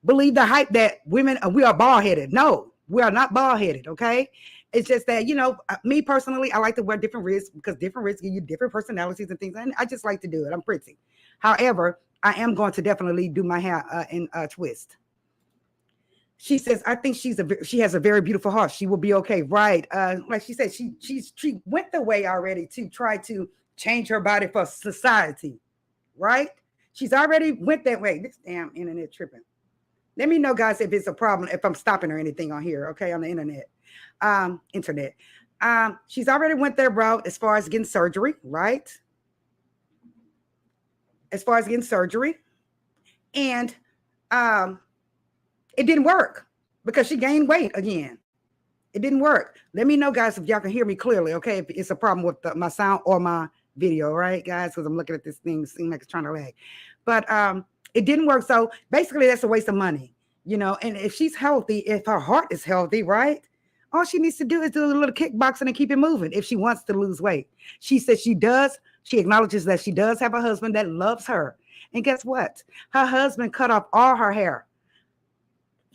A: believe the hype that women we are bald headed. No, we are not bald headed. Okay, it's just that, you know, me personally, I like to wear different wigs because different wigs give you different personalities and things, and I just like to do it. I'm pretty. However, I am going to definitely do my hair in a twist. She says, I think she has a very beautiful heart. She will be okay. Right. Like she said, she went the way already to try to change her body for society. Right. She's already went that way. This damn internet tripping. Let me know, guys, if it's a problem, if I'm stopping or anything on here. Okay. On the internet. She's already went that route as far as getting surgery. Right. As far as getting surgery. And, it didn't work because she gained weight again. It didn't work. Let me know, guys, if y'all can hear me clearly, okay? If it's a problem with my sound or my video, right, guys? Because I'm looking at this thing, it seems like it's trying to lag. But it didn't work. So basically, that's a waste of money, you know? And if she's healthy, if her heart is healthy, right? All she needs to do is do a little kickboxing and keep it moving if she wants to lose weight. She says she does. She acknowledges that she does have a husband that loves her. And guess what? Her husband cut off all her hair.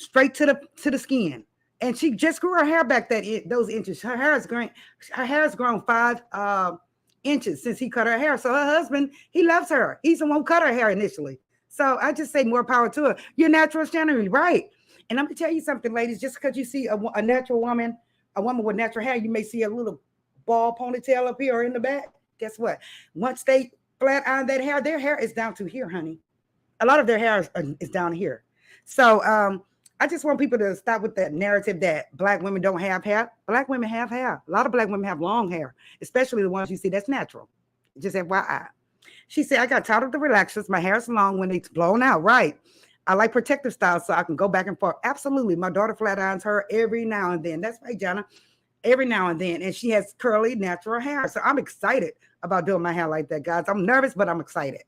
A: Straight to the skin, and she just grew her hair back those inches. Her hair has grown 5 inches since he cut her hair. So her husband, he loves her. He's the one who cut her hair initially. So I just say more power to her. You're natural, Shannon, right? And I'm gonna tell you something, ladies. Just because you see a natural woman, a woman with natural hair, you may see a little ball ponytail up here or in the back. Guess what? Once they flat iron that hair, their hair is down to here, honey. A lot of their hair is down here. So I just want people to stop with that narrative that black women don't have hair. Black women have hair. A lot of black women have long hair, especially the ones you see that's natural. Just FYI. She said, I got tired of the relaxers. My hair is long when it's blown out. Right. I like protective styles so I can go back and forth. Absolutely. My daughter flat irons her every now and then. That's right, Jana. Every now and then. And she has curly, natural hair. So I'm excited about doing my hair like that, guys. I'm nervous, but I'm excited.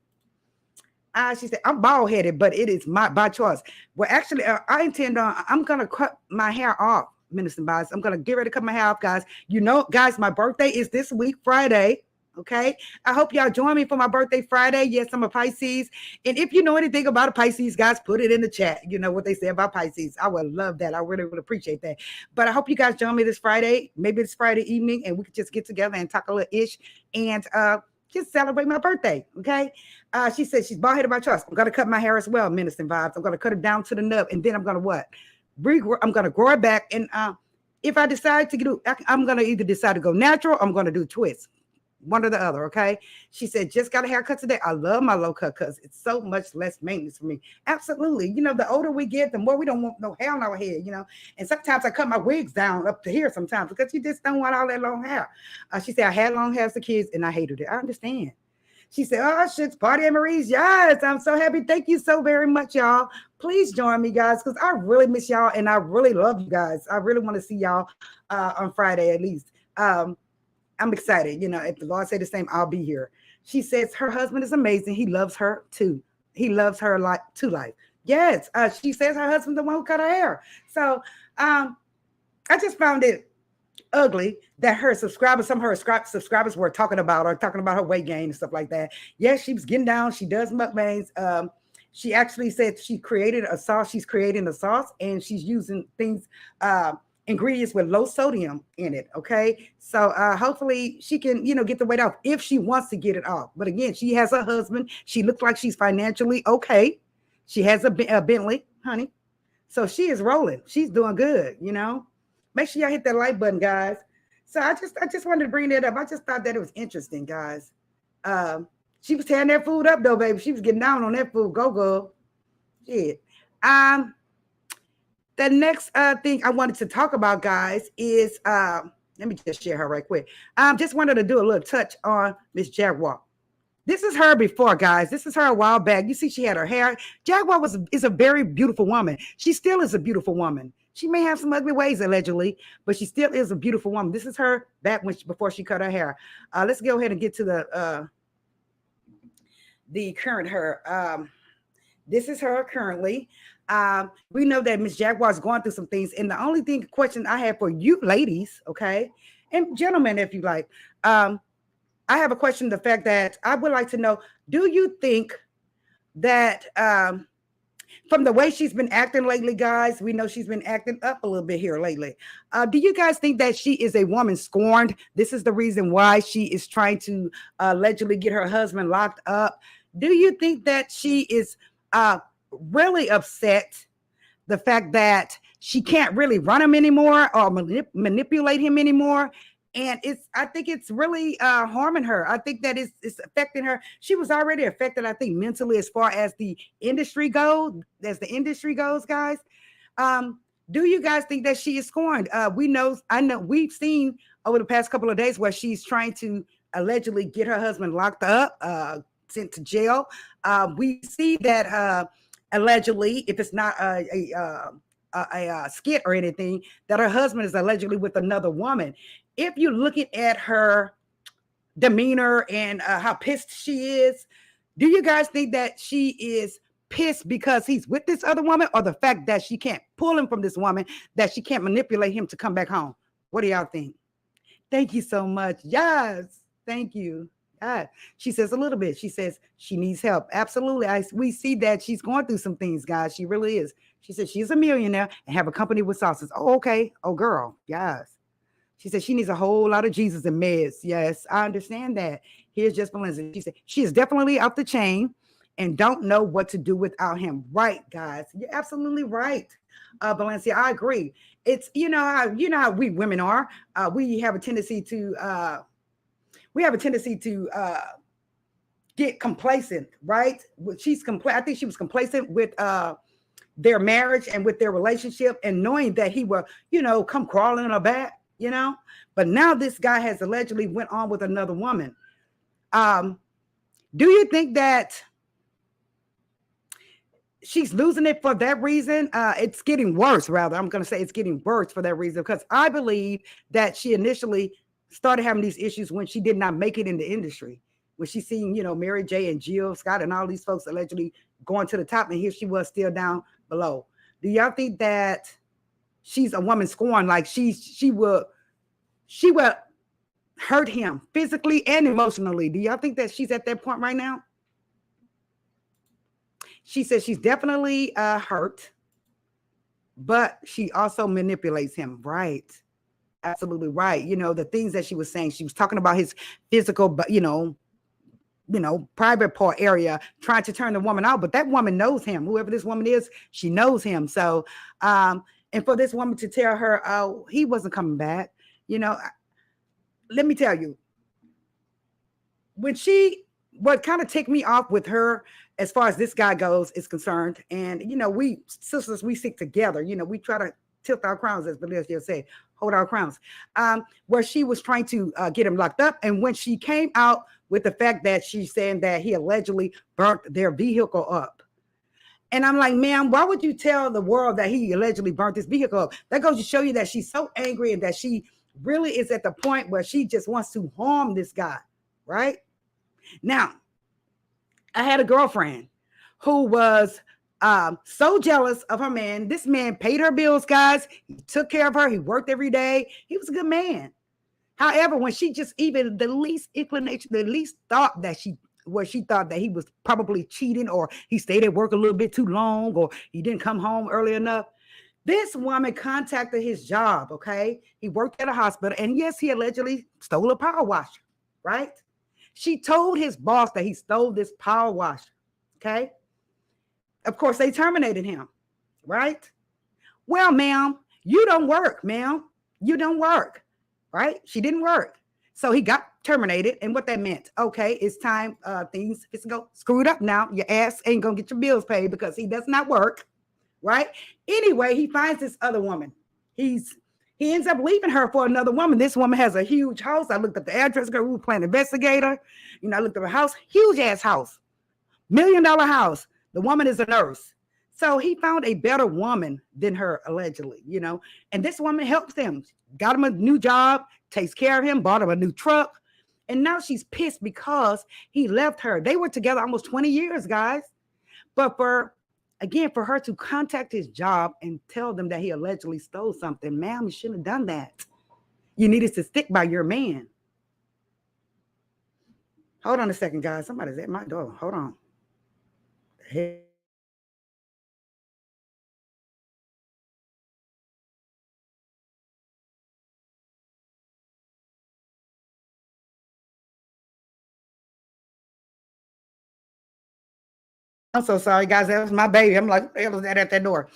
A: She said, I'm bald-headed, but it is by choice. Well, actually, I'm going to cut my hair off, Minister Bias. I'm going to get ready to cut my hair off, guys. You know, guys, my birthday is this week, Friday. Okay. I hope y'all join me for my birthday Friday. Yes, I'm a Pisces. And if you know anything about a Pisces, guys, put it in the chat. You know what they say about Pisces. I would love that. I really would appreciate that. But I hope you guys join me this Friday, maybe this Friday evening, and we could just get together and talk a little ish and just celebrate my birthday. Okay. She said she's bald-headed by choice. I'm going to cut my hair as well, Minister Vibes. I'm going to cut it down to the nub. And then I'm going to what? I'm going to grow it back. And if I decide to do, I'm going to either decide to go natural or I'm going to do twists. One or the other, okay? She said, just got a haircut today. I love my low cut because it's so much less maintenance for me. Absolutely. You know, the older we get, the more we don't want no hair on our head, you know? And sometimes I cut my wigs down up to here sometimes because you just don't want all that long hair. She said, I had long hair as a kid and I hated it. I understand. She said, oh, shit's party at Marie's. Yes, I'm so happy. Thank you so very much, y'all. Please join me, guys, because I really miss y'all and I really love you guys. I really want to see y'all on Friday at least. I'm excited. You know, if the Lord say the same, I'll be here. She says her husband is amazing. He loves her too. He loves her to life. Yes. She says her husband's the one who cut her hair. So I just found it ugly that her subscribers, some of her subscribers were talking about her weight gain and stuff like that. Yes, she was getting down. She does mukbangs. She actually said she created a sauce. She's creating a sauce and she's using things, ingredients with low sodium in it. Okay. So hopefully she can, you know, get the weight off if she wants to get it off. But again, she has a husband. She looks like she's financially okay. She has a Bentley, honey. So she is rolling. She's doing good, you know. Make sure y'all hit that like button, guys. So I just wanted to bring that up. I just thought that it was interesting, guys. She was tearing that food up though, baby. She was getting down on that food. Go, girl. Shit. The next thing I wanted to talk about, guys, is let me just share her right quick. Just wanted to do a little touch on Miss Jaguar. This is her before, guys. This is her a while back. You see, she had her hair. Jaguar is a very beautiful woman. She still is a beautiful woman. She may have some ugly ways, allegedly, but she still is a beautiful woman. This is her back before she cut her hair. Let's go ahead and get to the current her. This is her currently. We know that Miss Jaguar is going through some things. And the only question I have for you ladies, okay, and gentlemen, if you like, I have a question. The fact that I would like to know, do you think that from the way she's been acting lately, guys, we know she's been acting up a little bit here lately. Do you guys think that she is a woman scorned? This is the reason why she is trying to allegedly get her husband locked up. Do you think that she is really upset the fact that she can't really run him anymore or manipulate him anymore. And I think it's really harming her. I think that it's affecting her. She was already affected, I think, mentally as far as the industry goes, guys. Do you guys think that she is scorned? I know we've seen over the past couple of days where she's trying to allegedly get her husband locked up, sent to jail. We see that allegedly, if it's not a skit or anything, that her husband is allegedly with another woman. If you're looking at her demeanor and how pissed she is, do you guys think that she is pissed because he's with this other woman, or the fact that she can't pull him from this woman, that she can't manipulate him to come back home? What do y'all think? Thank you so much. Yes, thank you. She says a little bit. She says she needs help. Absolutely. We see that she's going through some things, guys. She really is. She says she's a millionaire and have a company with sauces. Oh, okay. Oh, girl. Yes. She said she needs a whole lot of Jesus and meds. Yes, I understand that. Here's just Valencia. She said she is definitely off the chain and don't know what to do without him. Right, guys. You're absolutely right. Valencia, I agree. It's you know how we women are. We have a tendency to get complacent, right? I think she was complacent with their marriage and with their relationship, and knowing that he will, come crawling in her back, But now this guy has allegedly went on with another woman. Do you think that she's losing it for that reason? It's getting worse, rather. I'm going to say it's getting worse for that reason, because I believe that she initially started having these issues when she did not make it in the industry. When she seen, Mary J and Jill Scott and all these folks allegedly going to the top, and here she was still down below. Do y'all think that she's a woman scorned? Like she will hurt him physically and emotionally? Do y'all think that she's at that point right now? She says she's definitely hurt, but she also manipulates him. Right. Absolutely right. The things that she was saying, she was talking about his physical, but private part area, trying to turn the woman out. But that woman knows him. Whoever this woman is, she knows him. So, and for this woman to tell her, oh, he wasn't coming back, let me tell you, what kind of ticked me off with her, as far as this guy goes, is concerned. And, we sisters, we stick together. We try to tilt our crowns, as Valencia said, hold our crowns. Where she was trying to get him locked up. And when she came out with the fact that she's saying that he allegedly burnt their vehicle up. And I'm like, ma'am, why would you tell the world that he allegedly burnt this vehicle up? That goes to show you that she's so angry and that she really is at the point where she just wants to harm this guy, right? Now, I had a girlfriend who was so jealous of her man. This man paid her bills, guys. He took care of her. He worked every day. He was a good man. However, when she just even the least inclination, the least thought that she thought that he was probably cheating, or he stayed at work a little bit too long, or he didn't come home early enough, this woman contacted his job. Okay. He worked at a hospital, and yes, he allegedly stole a power washer, right? She told his boss that he stole this power washer. Okay. Of course, they terminated him, right? Well, ma'am, you don't work, ma'am. You don't work, right? She didn't work. So he got terminated. And what that meant, okay, it's time, things it's go screwed up now. Your ass ain't gonna get your bills paid because he does not work, right? Anyway, he finds this other woman. He ends up leaving her for another woman. This woman has a huge house. I looked up the address, girl. We were playing investigator. I looked up her house, huge ass house, $1 million house. The woman is a nurse. So he found a better woman than her, allegedly, and this woman helps him, got him a new job, takes care of him, bought him a new truck. And now she's pissed because he left her. They were together almost 20 years, guys. But for her to contact his job and tell them that he allegedly stole something, ma'am, you shouldn't have done that. You needed to stick by your man. Hold on a second, guys. Somebody's at my door. Hold on. Hey. I'm so sorry, guys. That was my baby. I'm like, what the hell is that at that door?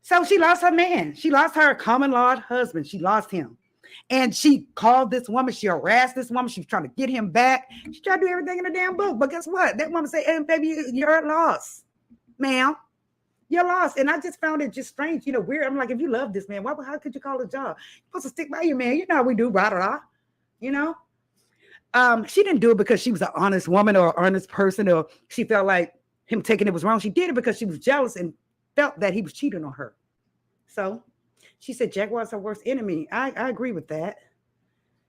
A: So she lost her man. She lost her common law husband. She lost him. And she called this woman. She harassed this woman. She was trying to get him back. She tried to do everything in the damn book. But guess what? That woman said, hey, baby, you're lost, ma'am. You're lost. And I just found it just strange, weird. I'm like, if you love this man, how could you call a job? You're supposed to stick by your man. You know how we do, blah, blah, blah. She didn't do it because she was an honest woman or an honest person, or she felt like him taking it was wrong. She did it because she was jealous and felt that he was cheating on her. So she said Jaguar's her worst enemy. I agree with that.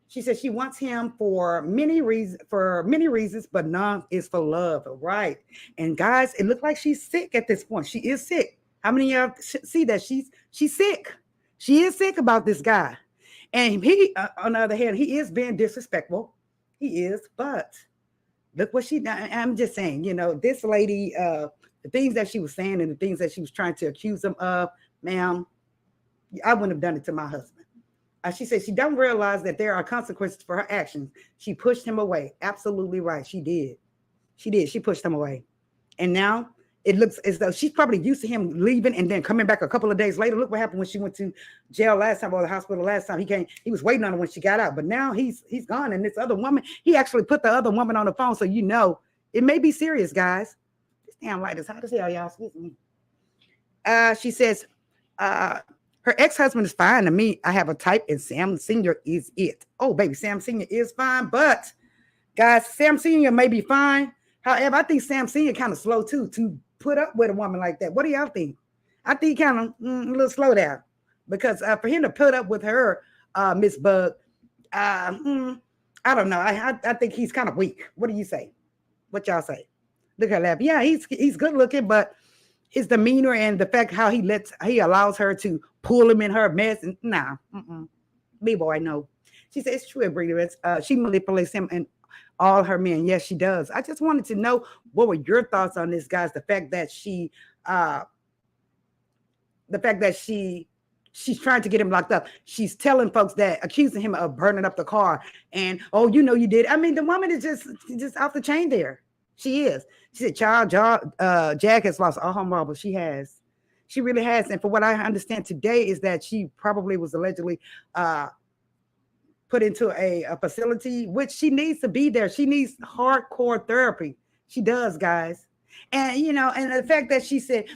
A: She said she wants him for many reasons, but none is for love, right? And guys, it looked like she's sick at this point. She is sick. How many of you see that she's sick? She is sick about this guy. And he, on the other hand, he is being disrespectful. He is, but look what I'm just saying, this lady, the things that she was saying and the things that she was trying to accuse him of, ma'am, I wouldn't have done it to my husband. She said she don't realize that there are consequences for her actions. She pushed him away. Absolutely right. She did. She pushed him away. And now it looks as though she's probably used to him leaving and then coming back a couple of days later. Look what happened when she went to jail last time, or the hospital last time. He was waiting on her when she got out. But now he's gone. And this other woman, he actually put the other woman on the phone. So it may be serious, guys. This damn light is hot as hell, y'all. Excuse me. She says, her ex-husband is fine to me. I have a type, and Sam Sr. is it. Oh, baby, Sam Sr. is fine. But, guys, Sam Sr. may be fine. However, I think Sam Sr. kind of slow, too, to put up with a woman like that. What do y'all think? I think kind of a little slow down. Because for him to put up with her, Miss Bug, I don't know. I think he's kind of weak. What do you say? What y'all say? Look at that. Yeah, he's good looking, but his demeanor and the fact how he allows her to pull him in her mess. And me boy, no. She said it's true, Brady. She manipulates him and all her men. Yes, she does. I just wanted to know what were your thoughts on this, guys? The fact that she's trying to get him locked up. She's telling folks that, accusing him of burning up the car. And you did. I mean, the woman is just off the chain there. She is. She said, Jag has lost all her marbles. She has. She really has. And for what I understand today is that she probably was allegedly put into a facility, which she needs to be there. She needs hardcore therapy. She does, guys. And, and the fact that she said,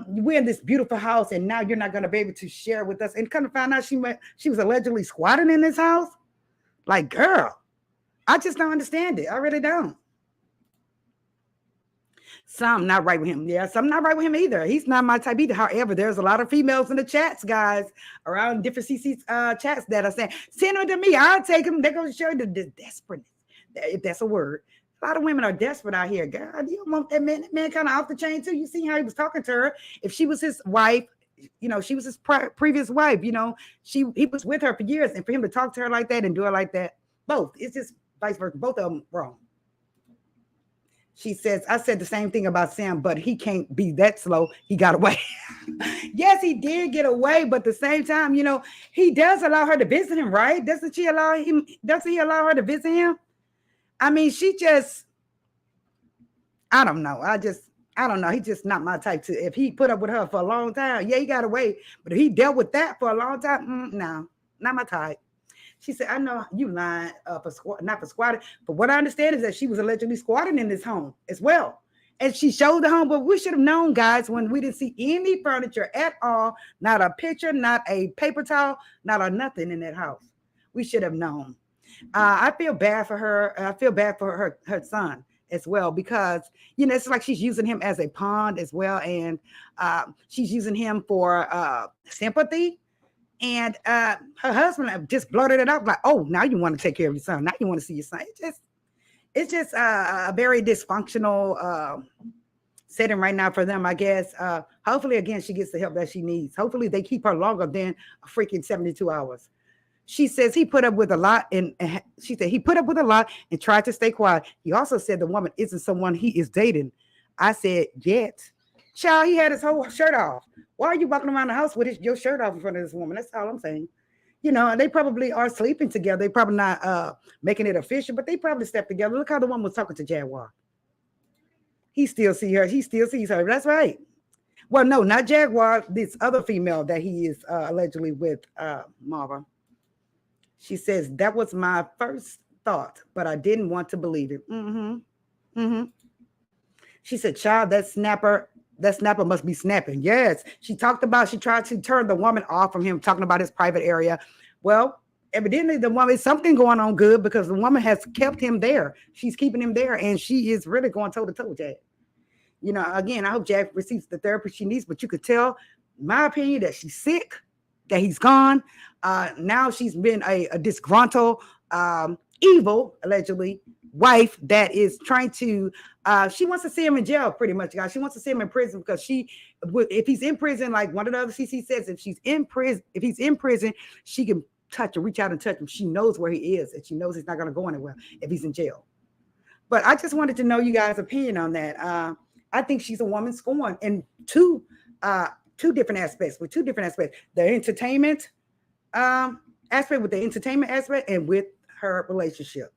A: we're in this beautiful house and now you're not going to be able to share with us. And kind of found out she was allegedly squatting in this house. Like, girl, I just don't understand it. I really don't. Some not right with him. Yeah, some not right with him either. He's not my type either. However, there's a lot of females in the chats, guys, around different CC chats that are saying, send them to me. I'll take them. They're going to show you the desperateness, if that's a word. A lot of women are desperate out here. God, you don't want that man. That man kind of off the chain too. You see how he was talking to her. If she was his wife, she was his previous wife. He was with her for years. And for him to talk to her like that and do her like that, both. It's just vice versa. Both of them wrong. She says, I said the same thing about Sam, but he can't be that slow. He got away. Yes, he did get away, but at the same time, he does allow her to visit him, right? Doesn't he allow her to visit him? I mean, I don't know. I don't know. He's just not my type to. If he put up with her for a long time, yeah, he got away. But if he dealt with that for a long time, no, not my type. She said, I know you lying not for squatting. But what I understand is that she was allegedly squatting in this home as well. And she showed the home, but we should have known, guys, when we didn't see any furniture at all, not a picture, not a paper towel, not a nothing in that house. We should have known. I feel bad for her. I feel bad for her son as well, because, it's like she's using him as a pawn as well. And she's using him for sympathy. And her husband just blurted it out like, oh, now you want to take care of your son. Now you want to see your son. It's just a very dysfunctional setting right now for them, I guess. Hopefully, again, she gets the help that she needs. Hopefully, they keep her longer than a freaking 72 hours. She says he put up with a lot. And she said he put up with a lot and tried to stay quiet. He also said the woman isn't someone he is dating. I said, yet. Child, he had his whole shirt off. Why are you walking around the house with your shirt off in front of this woman? That's all I'm saying. They probably are sleeping together. They probably not making it official, but they probably slept together. Look how the woman was talking to Jaguar. He still see her. He still sees her. That's right. Well, no, not Jaguar. This other female that he is allegedly with, Marva. She says, that was my first thought, but I didn't want to believe it. She said, child, that snapper must be snapping. Yes. She tried to turn the woman off from him, talking about his private area. Well, evidently the woman, something going on good, because the woman has kept him there. She's keeping him there, and she is really going toe to toe with Jack. You know, again, I hope Jack receives the therapy she needs, but you could tell, in my opinion, that she's sick, that he's gone. Now she's been a disgruntled, evil, allegedly, wife that is trying to, she wants to see him in jail, pretty much, guys. She wants to see him in prison, because if he's in prison, like one of the other CC says, if he's in prison, she can reach out and touch him. She knows where he is, and she knows he's not going to go anywhere if he's in jail. But I just wanted to know you guys' opinion on that. I think she's a woman scorned in two different aspects, the entertainment aspect, with the entertainment aspect, and with her relationship.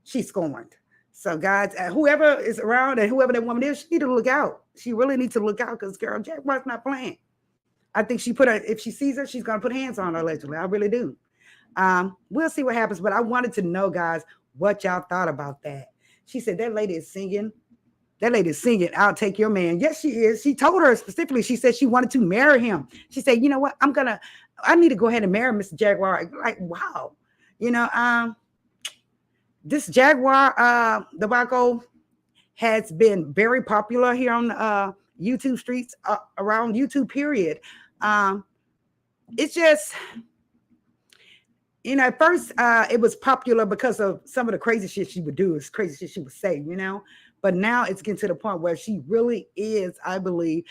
A: She's scorned. So guys, whoever is around and whoever that woman is, she need to look out. She really needs to look out, because girl, Jaguar's not playing. I think if she sees her, she's going to put hands on her, allegedly. I really do. We'll see what happens, but I wanted to know, guys, what y'all thought about that. She said that lady is singing. I'll take your man. Yes, she is. She told her specifically, she said she wanted to marry him. She said, you know what? I need to go ahead and marry Mr. Jaguar. Like, wow. You know, this Jaguar debacle has been very popular here on YouTube streets, around YouTube, period. It's just, you know, at first it was popular because of some of the crazy shit she would do, crazy shit she would say, you know. But now it's getting to the point where she really is, I believe,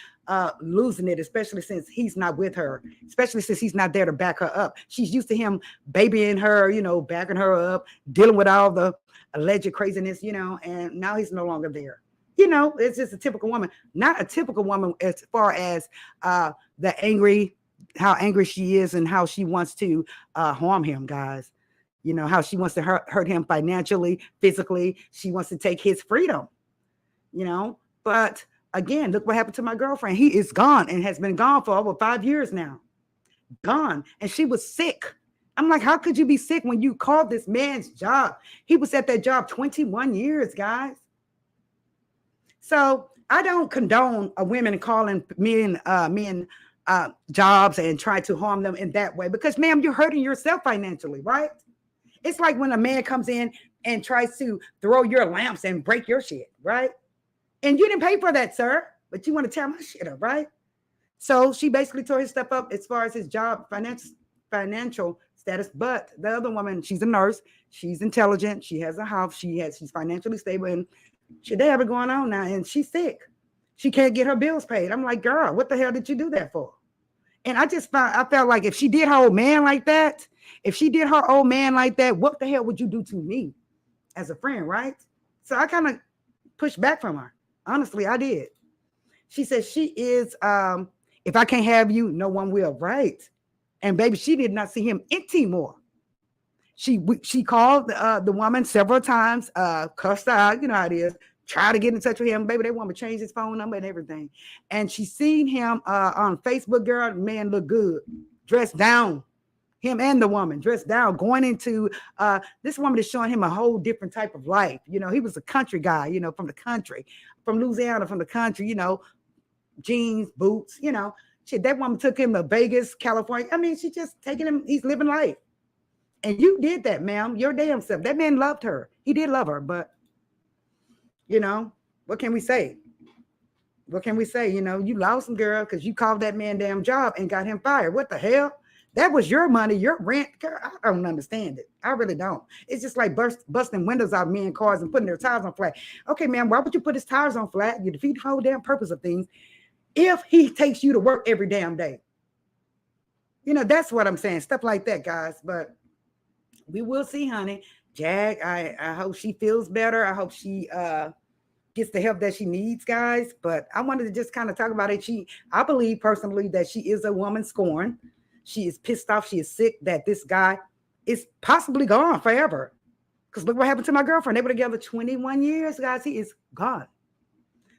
A: losing it, especially since he's not with her, especially since he's not there to back her up. She's used to him babying her, you know, backing her up, dealing with all the alleged craziness, you know, and now he's no longer there. You know, it's just a typical woman, not a typical woman as far as how angry she is and how she wants to harm him, guys. You know, how she wants to hurt him financially, physically. She wants to take his freedom. You know, but again, look what happened to my girlfriend. He is gone and has been gone for over 5 years now. Gone. And she was sick. I'm like, how could you be sick when you called this man's job? He was at that job 21 years, guys. So I don't condone women calling men jobs and try to harm them in that way, because, ma'am, you're hurting yourself financially, right? It's like when a man comes in and tries to throw your lamps and break your shit, right? And you didn't pay for that, sir, but you want to tear my shit up, right? So she basically tore his stuff up as far as his job, financial status. But the other woman, she's a nurse. She's intelligent. She has a house. She's financially stable, and they have it going on now. And she's sick. She can't get her bills paid. I'm like, girl, what the hell did you do that for? And I felt like if she did her old man like that, what the hell would you do to me as a friend, right? So I kind of pushed back from her. Honestly, I did. She said she is, if I can't have you, no one will, right? And baby, she did not see him in Timor. She called the woman several times, cussed her out, you know how it is, tried to get in touch with him. Baby, they want to change his phone number and everything. And she seen him on Facebook, girl, the man looked good, dressed down. Him and the woman dressed down, going into this woman is showing him a whole different type of life. You know, he was a country guy, you know, from the country, from Louisiana, from the country, you know, jeans, boots, you know. That woman took him to Vegas, California. I mean, she just taking him, he's living life. And you did that, ma'am, your damn self. That man loved her. He did love her, but, you know, what can we say? What can we say? You know, you lost him, girl, because you called that man damn job and got him fired. What the hell? That was your money, your rent. Girl, I don't understand it. I really don't. It's just like busting windows out of men's cars and putting their tires on flat. Okay, man, why would you put his tires on flat? You defeat the whole damn purpose of things if he takes you to work every damn day. You know, that's what I'm saying. Stuff like that, guys. But we will see, honey. Jag, I hope she feels better. I hope she gets the help that she needs, guys. But I wanted to just kind of talk about it. I believe personally that she is a woman scorned. She is pissed off. She is sick that this guy is possibly gone forever. Because look what happened to my girlfriend. They were together 21 years, guys. He is gone.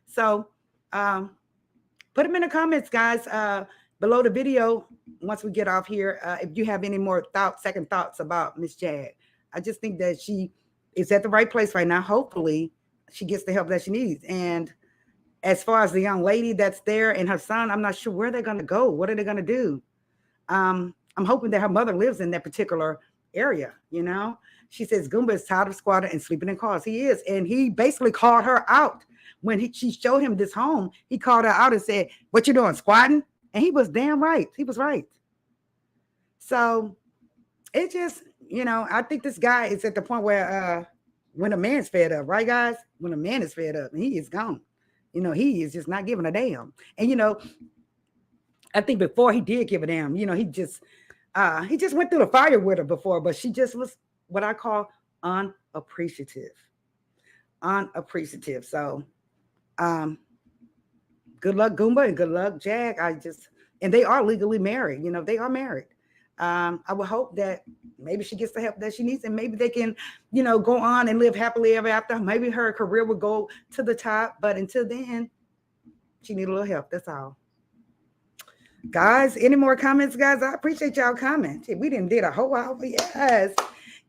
A: So put them in the comments, guys, below the video. Once we get off here, if you have any more second thoughts about Miss Jag. I just think that she is at the right place right now. Hopefully she gets the help that she needs. And as far as the young lady that's there and her son, I'm not sure where they're going to go. What are they going to do? I'm hoping that her mother lives in that particular area. You know, she says Goomba is tired of squatting and sleeping in cars. He is. And he basically called her out when she showed him this home. He called her out and said, "What you doing, squatting?" And he was damn right. He was right. So it just, you know, I think this guy is at the point where when a man's fed up, right, guys? When a man is fed up, he is gone. You know, he is just not giving a damn. And, you know, I think before he did give a damn, you know, he just went through the fire with her before, but she just was what I call unappreciative. Unappreciative. So good luck, Goomba, and good luck, Jag. And they are legally married. You know, they are married. I would hope that maybe she gets the help that she needs, and maybe they can, you know, go on and live happily ever after. Maybe her career will go to the top, but until then, she needs a little help. That's all. Guys, any more comments, guys? I appreciate y'all commenting. We did a whole hour. Yes.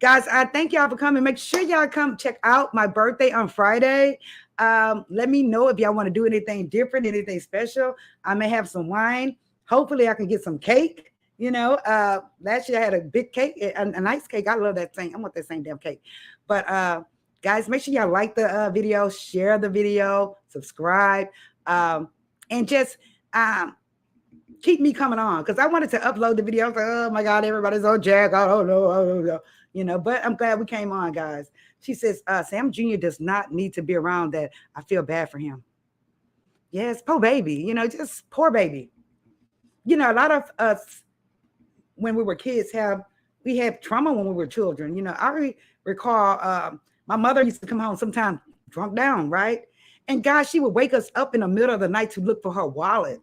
A: Guys, I thank y'all for coming. Make sure y'all come check out my birthday on Friday. Let me know if y'all want to do anything different, anything special. I may have some wine. Hopefully I can get some cake. You know, last year I had a big cake, a nice cake. I love that thing. I want that same damn cake. But guys, make sure y'all like the video, share the video, subscribe, and just keep me coming on, because I wanted to upload the video. I was like, oh my God, everybody's on Jag. I don't know. You know, but I'm glad we came on, guys. She says, Sam Jr. does not need to be around that. I feel bad for him. Yes, poor baby. You know, just poor baby. You know, a lot of us, when we were kids, we had trauma when we were children. You know, I recall my mother used to come home sometimes drunk down, right? And guys, she would wake us up in the middle of the night to look for her wallet.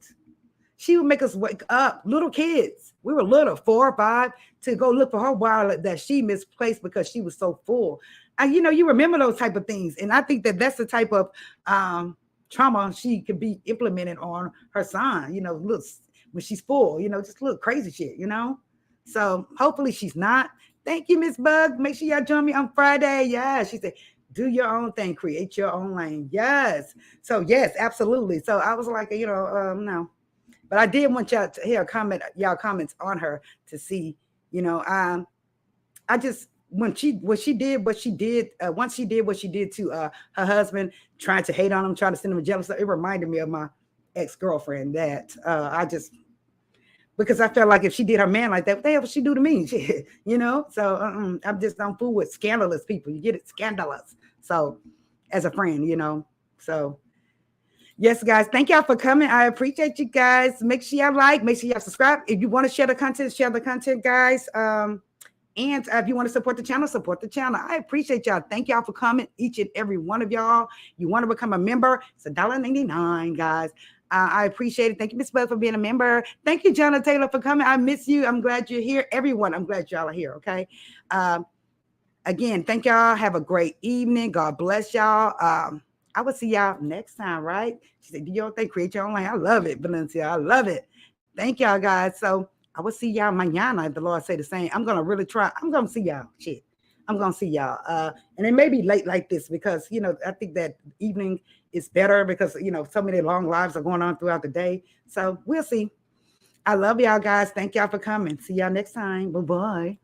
A: She would make us wake up, little kids. We were little, 4 or 5, to go look for her wallet that she misplaced because she was so full. And, you know, you remember those type of things. And I think that that's the type of trauma she could be implemented on her son, you know, look, when she's full, you know, just little crazy shit, you know? So hopefully she's not. Thank you, Miss Bug. Make sure y'all join me on Friday. Yeah, she said, do your own thing, create your own lane. Yes. So yes, absolutely. So I was like, you know, no. But I did want y'all to hear y'all comments on her to see, you know, I just, once she did what she did to her husband, trying to hate on him, trying to send him a jealous, it reminded me of my ex-girlfriend that because I felt like if she did her man like that, what the hell would she do to me? You know? So I'm just don't fool with scandalous people. You get it? Scandalous. So as a friend, you know. So yes, guys, thank y'all for coming. I appreciate you guys. Make sure y'all like, make sure y'all subscribe. If you want to share the content, guys. And if you want to support the channel, support the channel. I appreciate y'all. Thank y'all for coming, each and every one of y'all. You want to become a member, it's $1.99, guys. I appreciate it. Thank you, Miss Bud, for being a member. Thank you, Jonna Taylor, for coming. I miss you. I'm glad you're here. Everyone, I'm glad y'all are here, okay? Again, thank y'all. Have a great evening. God bless y'all. I will see y'all next time, right? She said, do your own thing, create your own lane. I love it, Valencia. I love it. Thank y'all, guys. So I will see y'all mañana if the Lord say the same. I'm going to really try. I'm going to see y'all. Shit. I'm going to see y'all. And it may be late like this because, you know, I think that evening is better because, you know, so many long lives are going on throughout the day. So we'll see. I love y'all, guys. Thank y'all for coming. See y'all next time. Bye-bye.